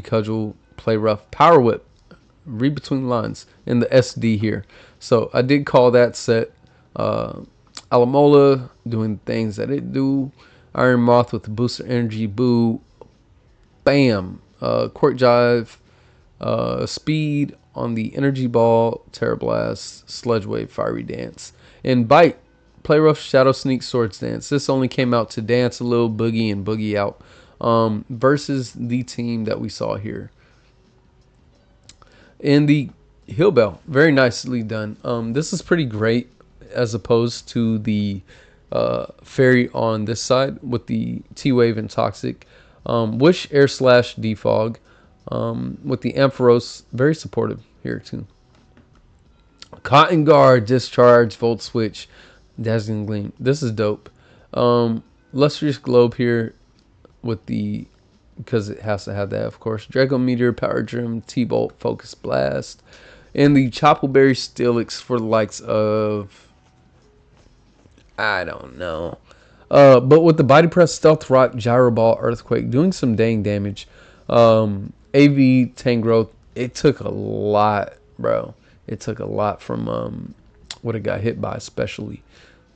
Cudgel, Play Rough, Power Whip, read between lines, in the SD here. So I did call that set. Alamola doing things that it do. Iron Moth with the Booster Energy, Boo, bam. Quirk Jive, Speed on the Energy Ball, Terra Blast, Sludge Wave, Fiery Dance, and Bite. Play Rough, Shadow Sneak, Swords Dance. This only came out to dance a little, boogie and boogie out, versus the team that we saw here. And the Heal Bell, very nicely done. This is pretty great as opposed to the Fairy on this side with the T-Wave and Toxic. Wish, Air Slash, Defog, with the Ampharos, very supportive here too. Cotton Guard, Discharge, Volt Switch, Dazzling Gleam. This is dope. Lustrous Globe here with the, because it has to have that, of course. Draco Meteor, Power Gem, T-Bolt, Focus Blast, and the Choppleberry Steelix for the likes of, I don't know. But with the Body Press, Stealth Rock, Gyro Ball, Earthquake, doing some dang damage. AV Tangrowth, it took a lot, bro. It took a lot from what it got hit by, especially.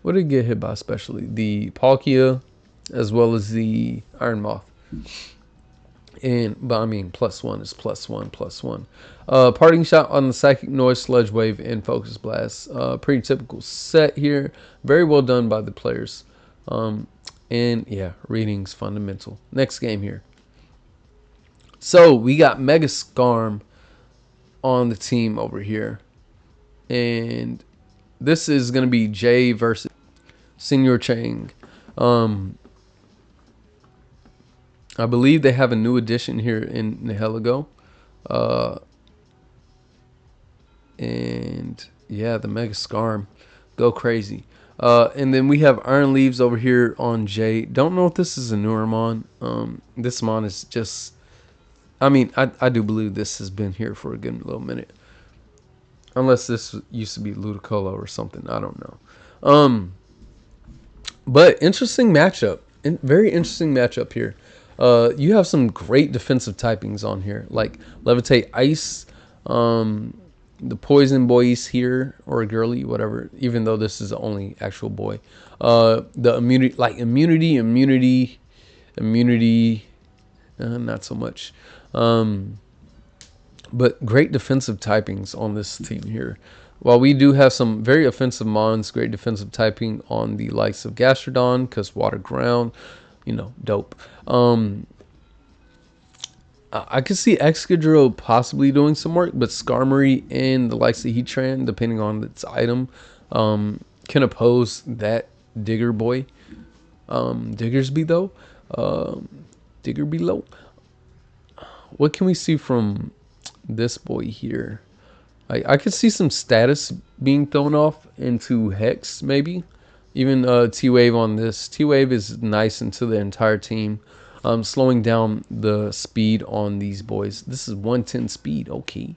What did it get hit by, especially? The Palkia, as well as the Iron Moth. But I mean, +1 is +1. Parting Shot on the Psychic Noise, Sludge Wave, and Focus Blast. Pretty typical set here. Very well done by the players. And yeah, reading's fundamental. Next game here. So we got Mega Scarm on the team over here. And this is going to be Jay versus SeneorChang. I believe they have a new addition here in Nihilego. And yeah, the Mega Scarm. Go crazy. And then we have Iron Leaves over here on J. Don't know if this is a newer Mon. This Mon is just... I mean, I do believe this has been here for a good little minute. Unless this used to be Ludicolo or something. I don't know. But interesting matchup. Very interesting matchup here. You have some great defensive typings on here. Like Levitate Ice. The Poison Boys here. Or Girly, whatever. Even though this is the only actual boy. The immunity. Like immunity. Not so much. But great defensive typings on this team here. While we do have some very offensive Mons, great defensive typing on the likes of Gastrodon, because water ground, you know, dope. I could see Excadrill possibly doing some work, but Skarmory and the likes of Heatran, depending on its item, can oppose that Digger boy. Diggersby though. Digger below. What can we see from this boy here? I could see some status being thrown off into Hex, maybe. Even T-Wave on this. T-Wave is nice into the entire team. Slowing down the speed on these boys. This is 110 speed. Okay.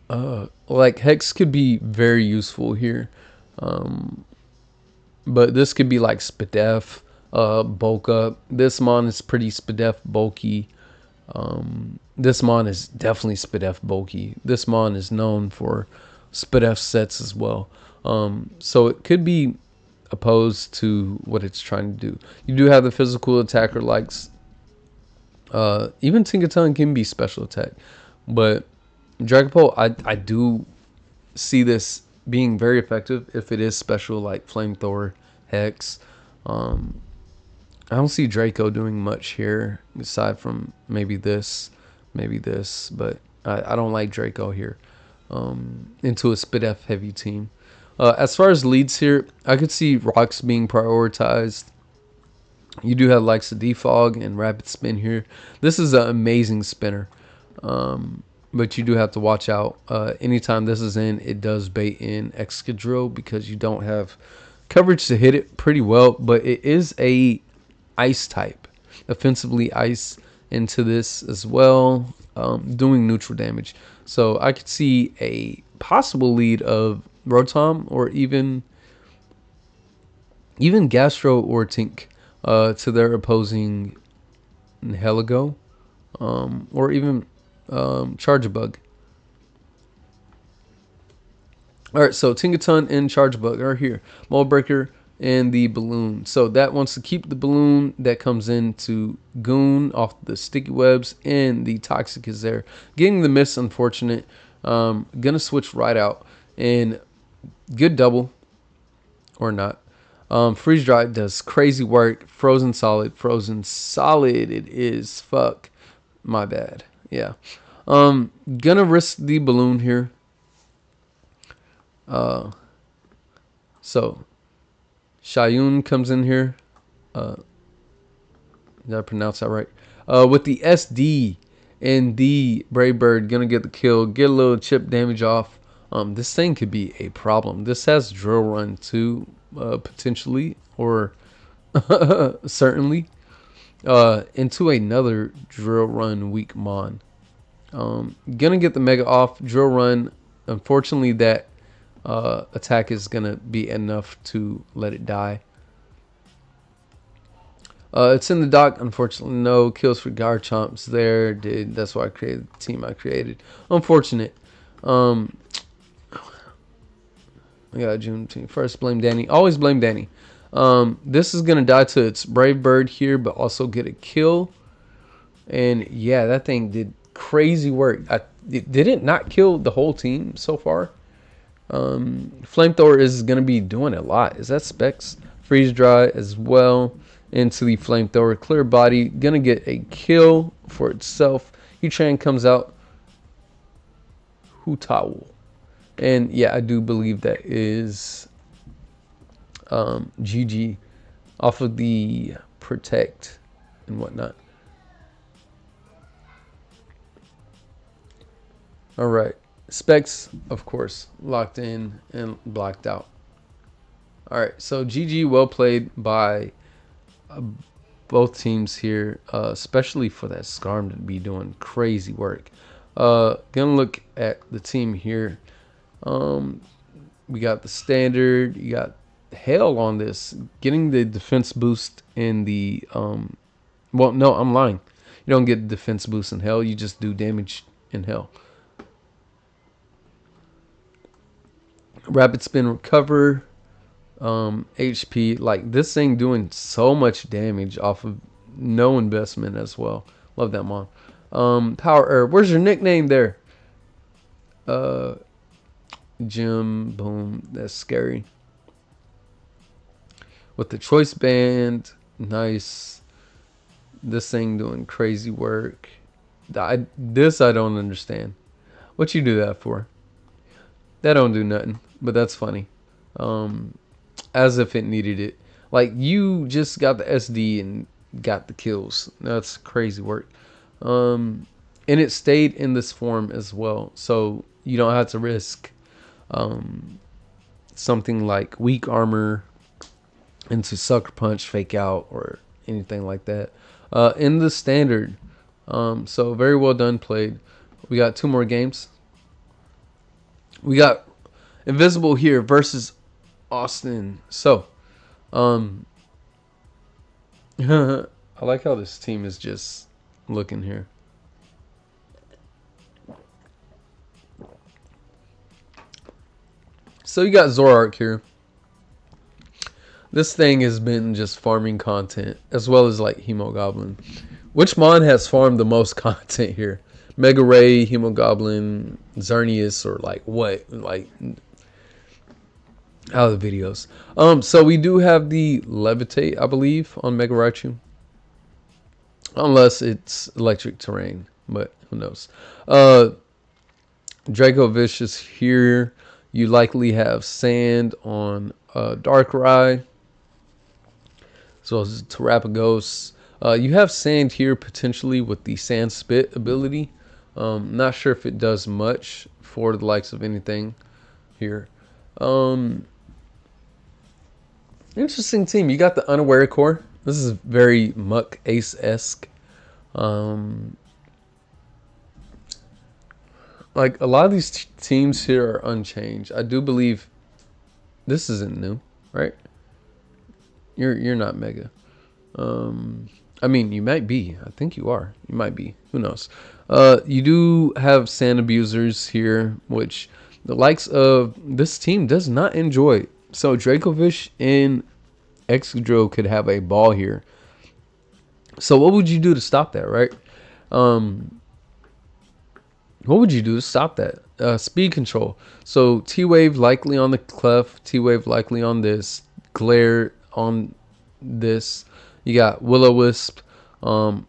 Like, Hex could be very useful here. But this could be like Spadef, Bulk Up. This Mon is pretty Spadef bulky. This Mon is definitely Spadef bulky. This Mon is known for Spadef sets as well. So it could be opposed to what it's trying to do. You do have the physical attacker likes. Even Tinkaton can be special attack. But Dragapult, I do see this being very effective if it is special, like Flamethrower, Hex. I don't see Draco doing much here aside from maybe this, but I don't like Draco here into a Spadef heavy team. As far as leads here, I could see Rocks being prioritized. You do have likes of Defog and Rapid Spin here. This is an amazing spinner, but you do have to watch out. Anytime this is in, it does bait in Excadrill because you don't have coverage to hit it pretty well, but it is a ice type, offensively ice into this as well, doing neutral damage. So I could see a possible lead of Rotom or even Gastro or Tink to their opposing Heligo, or even Chargebug. Alright, so Tinkaton and Chargebug are here. Mold Breaker and the Balloon. So that wants to keep the Balloon that comes into Goon off the Sticky Webs, and the Toxic is there. Getting the Miss, unfortunate. Gonna switch right out. And good double. Or not. Freeze Dry does crazy work. Frozen Solid. Frozen Solid it is. Fuck. My bad. Yeah. Gonna risk the Balloon here. So Shayun comes in here. Did I pronounce that right? With the SD and the Brave Bird, gonna get the kill, get a little chip damage off. This thing could be a problem. This has Drill Run too, potentially, or certainly, into another Drill Run weak Mon. Gonna get the Mega off. Drill Run, unfortunately, that attack is gonna be enough to let it die. It's in the dock. Unfortunately, no kills for Garchomp's there. That's why I created the team I created. Unfortunate. I got June team first. Blame Danny. Always blame Danny. This is gonna die to its Brave Bird here, but also get a kill. And yeah, that thing did crazy work. Did it not kill the whole team so far? Flamethrower is going to be doing a lot. Is that Specs? Freeze Dry as well into the Flamethrower. Clear Body, going to get a kill for itself. Heatran comes out. Hootawel. And yeah, I do believe that is GG off of the protect and whatnot. All right, specs, of course, locked in and blocked out. All right, so GG, well played by both teams here, especially for that Skarm to be doing crazy work. Gonna look at the team here. We got the standard. You got Hail on this, getting the defense boost in the well, no, I'm lying. You don't get defense boost in Hail. You just do damage in Hail. Rapid spin, recover. HP, like this thing doing so much damage off of no investment as well. Love that mon. Power herb. Where's your nickname there? Jim. Boom. That's scary. With the choice band, nice. This thing doing crazy work. This I don't understand. What you do that for? That don't do nothing, but that's funny. As if it needed it. Like, you just got the SD and got the kills. That's crazy work. And it stayed in this form as well. So you don't have to risk something like weak armor into Sucker Punch, Fake Out, or anything like that. In the standard. So very well done played. We got 2 more games. We got Invisible here versus Austin. So, I like how this team is just looking here. So you got Zoroark here. This thing has been just farming content as well as like Hemogoblin. Which mon has farmed the most content here? Mega Ray, Hemogoblin, XERNEAS, or like what? Like out of the videos. So we do have the Levitate, I believe, on Mega Raichu. Unless it's electric terrain, but who knows. Draco Vicious here. You likely have Sand on Darkrai. So it's Terrapagos. You have Sand here potentially with the Sand Spit ability. Not sure if it does much for the likes of anything here. Interesting team. You got the Unaware Core. This is very Muck Ace-esque. Like a lot of these teams here are unchanged. I do believe this isn't new, right? You're not Mega. I mean, you might be. I think you are. You might be. Who knows? You do have Sand Abusers here, which the likes of this team does not enjoy. So Dracovish and Excadrill could have a ball here. So what would you do to stop that, right? What would you do to stop that? Speed control. So T-Wave likely on the Clef. T-Wave likely on this. Glare on this. You got Will-O-Wisp. And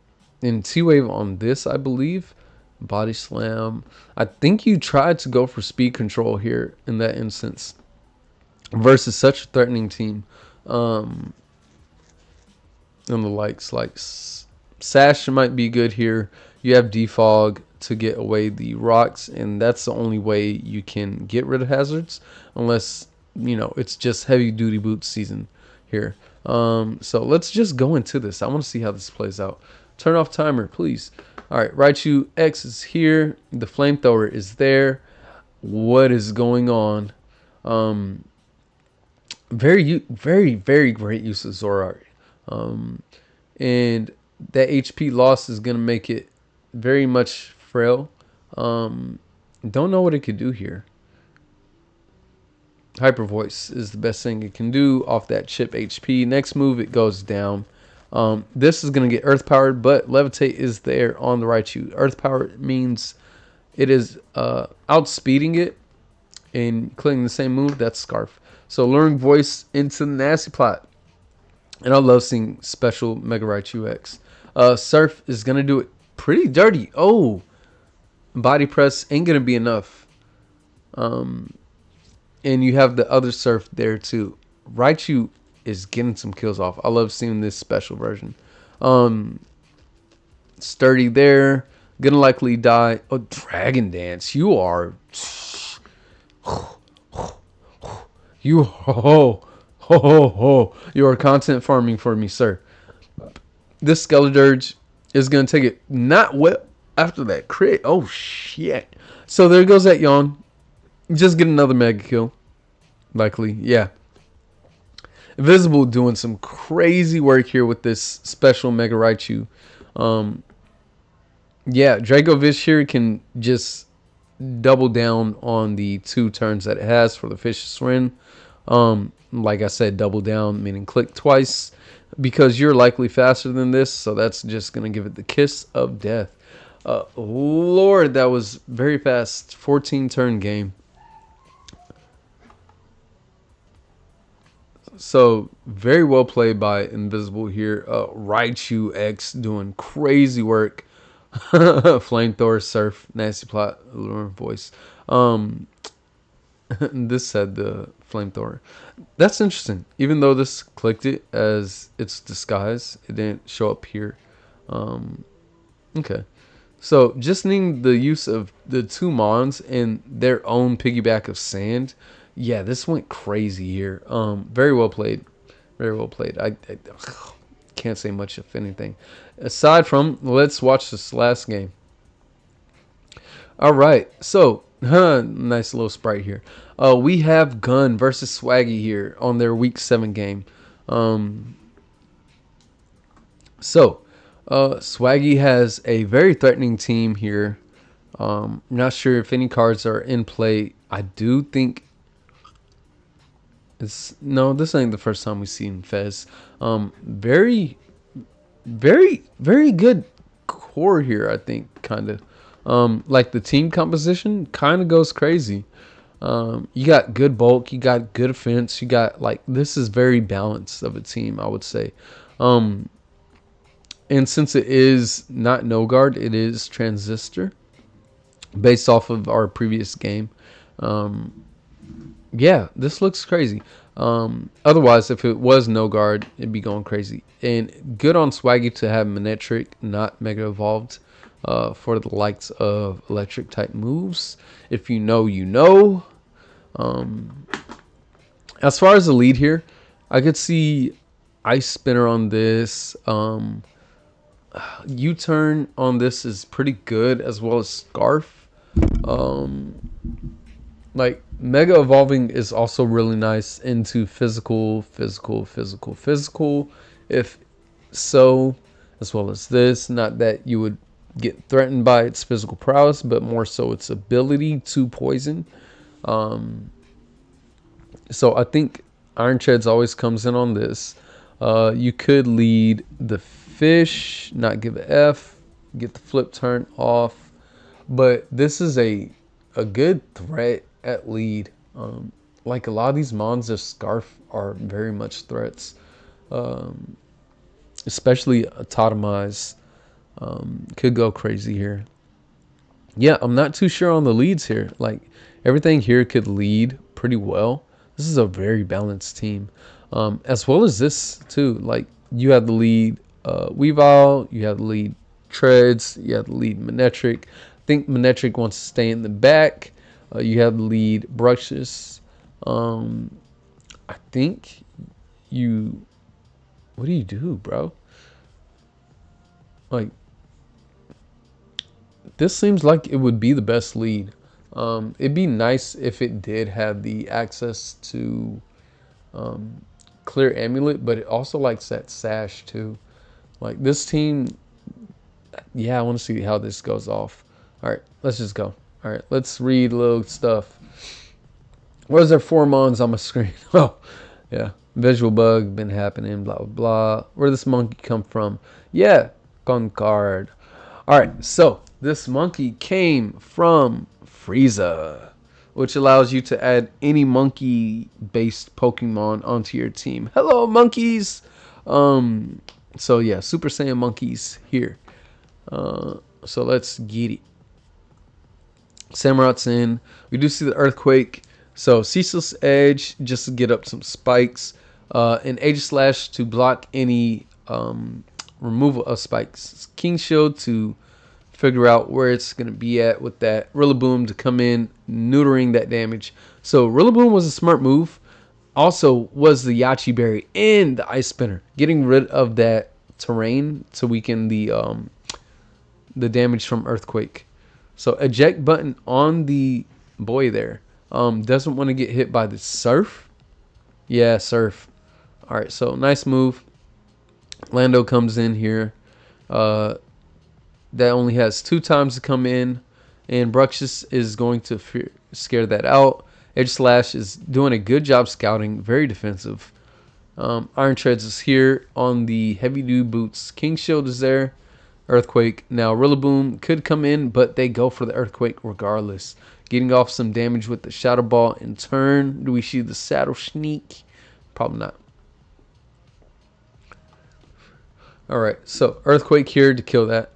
T-Wave on this, I believe. Body Slam. I think you tried to go for speed control here in that instance. Versus such a threatening team. And the likes. Like Sash might be good here. You have Defog to get away the rocks, and that's the only way you can get rid of hazards, unless you know it's just heavy duty boot season here. So let's just go into this. I want to see how this plays out. Turn off timer, please. All right, Raichu X is here. The flamethrower is there. What is going on? Very great use of Zoroark. And that HP loss is gonna make it very much frail. Don't know what it could do here. Hyper Voice is the best thing it can do off that chip HP. Next move, it goes down. This is going to get Earth Powered, but Levitate is there on the Raichu. Earth Powered means it is outspeeding it and clicking the same move. That's Scarf. So Luring Voice into the Nasty Plot. And I love seeing special Mega Raichu X. Surf is going to do it pretty dirty. Oh, Body Press ain't going to be enough. And you have the other Surf there too. Raichu is getting some kills off. I love seeing this special version. Sturdy there. Gonna likely die. Oh, Dragon Dance. You are... You... Ho, ho, ho, ho. You are content farming for me, sir. This Skeledirge is going to take it not well after that crit. Oh, shit. So there goes that yawn. Just get another mega kill. Likely, yeah. Invisible doing some crazy work here with this special Mega Raichu. Yeah, Dracovish here can just double down on the 2 turns that it has for the Vicious Rin. Like I said, double down, meaning click twice, because you're likely faster than this, so that's just going to give it the kiss of death. Lord, that was very fast. 14 turn game. So, very well played by Invisible here. Raichu X doing crazy work. Flamethrower, Surf, Nasty Plot, Allure Voice. This said the Flamethrower. That's interesting. Even though this clicked it as its disguise, it didn't show up here. Okay. So, just needing the use of the 2 Mons and their own piggyback of Sand. Yeah, this went crazy here. Very well played. Very well played. I can't say much if anything. Aside from, let's watch this last game. All right. So, nice little sprite here. We have Gun versus Swaggy here on their Week 7 game. Swaggy has a very threatening team here. Not sure if any cards are in play. I do think... No, this ain't the first time we've seen Fez. Very good core here, I think, kind of. Like the team composition kind of goes crazy. You got good bulk, you got good offense, you got, like, this is very balanced of a team, I would say. And since it is not No Guard, it is Transistor, based off of our previous game. Yeah, this looks crazy. Otherwise, if it was No Guard, it'd be going crazy. And good on Swaggy to have Manectric, not Mega Evolved, for the likes of Electric type moves. If you know, you know. As far as the lead here, I could see Ice Spinner on this. U-turn on this is pretty good, as well as Scarf. Like, Mega Evolving is also really nice into physical. If so, as well as this. Not that you would get threatened by its physical prowess, but more so its ability to poison. So I think Iron Treads always comes in on this. You could lead the fish, not give an F, get the flip turn off. But this is a good threat at lead. Like a lot of these mons of Scarf are very much threats. Especially a Totemize. Could go crazy here. Yeah, I'm not too sure on the leads here. Like, everything here could lead pretty well. This is a very balanced team. As well as this, too. Like, you have the lead Weavile, you have the lead Treads, you have the lead Manectric. I think Manectric wants to stay in the back. You have the lead Brushes. I think you... What do you do, bro? Like, this seems like it would be the best lead. It'd be nice if it did have the access to clear Amulet, but it also likes that Sash too. Like, this team, yeah, I want to see how this goes off. All right, let's just go. All right, let's read a little stuff. What is there 4 mons on my screen? Oh, yeah. Visual bug been happening, blah, blah, blah. Where did this monkey come from? Yeah, Concord. All right, so this monkey came from Frieza, which allows you to add any monkey-based Pokemon onto your team. Hello, monkeys! So, yeah, Super Saiyan monkeys here. So let's get it. Samurot's in. We do see the Earthquake. So, Ceaseless Edge, just to get up some spikes. An Aegislash to block any removal of spikes. King Shield to figure out where it's going to be at with that. Rillaboom to come in, neutering that damage. So Rillaboom was a smart move. Also was the Yachi Berry and the Ice Spinner. Getting rid of that terrain to weaken the damage from Earthquake. So eject button on the boy there. Doesn't want to get hit by the Surf. Yeah, Surf. Alright, so nice move. Lando comes in here. That only has 2 times to come in. And Bruxish is going to scare that out. Edge Slash is doing a good job scouting. Very defensive. Iron Treads is here on the heavy duty boots. King Shield is there. Earthquake. Now Rillaboom could come in, but they go for the Earthquake regardless. Getting off some damage with the Shadow Ball in turn. Do we see the Saddle Sneak? Probably not. Alright, so Earthquake here to kill that.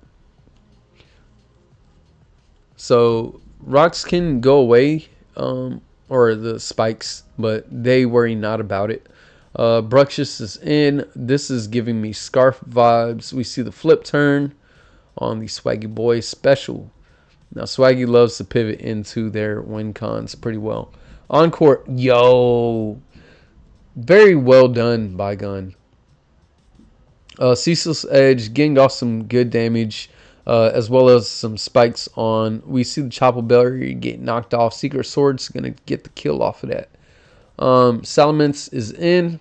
So rocks can go away, or the spikes, but they worry not about it. Bruxish is in. This is giving me Scarf vibes. We see the flip turn on the Swaggyboii special. Now Swaggy loves to pivot into their win cons pretty well. Encore, yo, very well done by Gun. Ceaseless Edge getting off some good damage, as well as some spikes on. We see the Chapel Berry get knocked off. Secret Sword's gonna get the kill off of that. Salamence is in,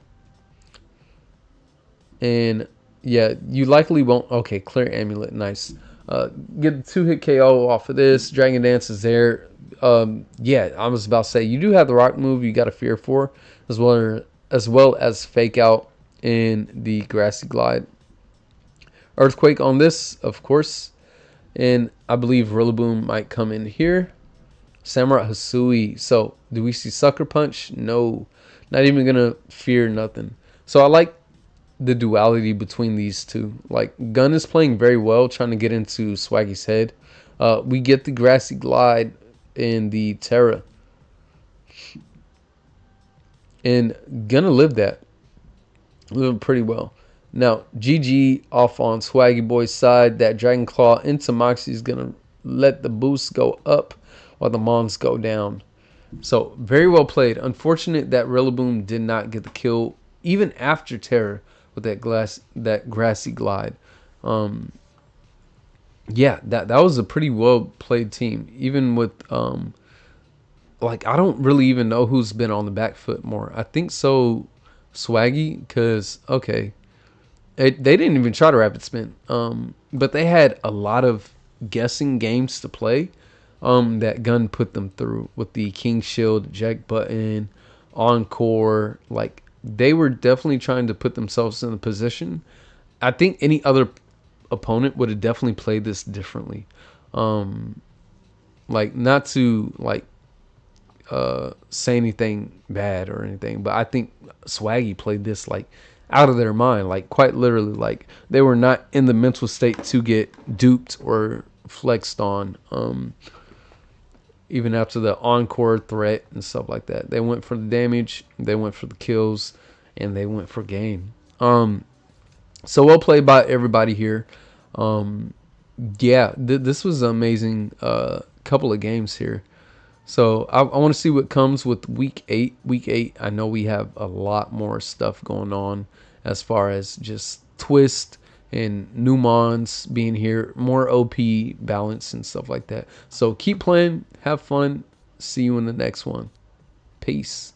and yeah, you likely won't. Okay, Clear Amulet, nice. Get a 2-hit KO off of this. Dragon Dance is there. Yeah, I was about to say you do have the rock move you got to fear for, as well as Fake Out in the Grassy Glide. Earthquake on this, of course, and I believe Rillaboom might come in here. Samurai Hisui. So do we see Sucker Punch? No, not even gonna fear nothing. So I like the duality between these two. Like Gun is playing very well, trying to get into Swaggy's head. We get the Grassy Glide in the Terra, and gonna live that. Living pretty well. Now GG off on Swaggyboii's side. That Dragon Claw into Moxie is gonna let the boost go up while the Mons go down. So very well played. Unfortunate that Rillaboom did not get the kill even after Terror with that Grassy Glide. Yeah, that was a pretty well played team. Even with like I don't really even know who's been on the back foot more. I think so Swaggy, because okay, they didn't even try to rapid spin. But they had a lot of guessing games to play. That Gun put them through with the King Shield, Jack Button, Encore. Like they were definitely trying to put themselves in a position. I think any other opponent would have definitely played this differently. Like not to like say anything bad or anything, but I think Swaggy played this like out of their mind, like quite literally. Like they were not in the mental state to get duped or flexed on. Even after the Encore threat and stuff like that, they went for the damage, they went for the kills, and they went for game. So well played by everybody here. Yeah, this was an amazing couple of games here. So I want to see what comes with week 8. Week 8, I know we have a lot more stuff going on as far as just twist and new mons being here, more OP balance and stuff like that. So keep playing, have fun. See you in the next one. Peace.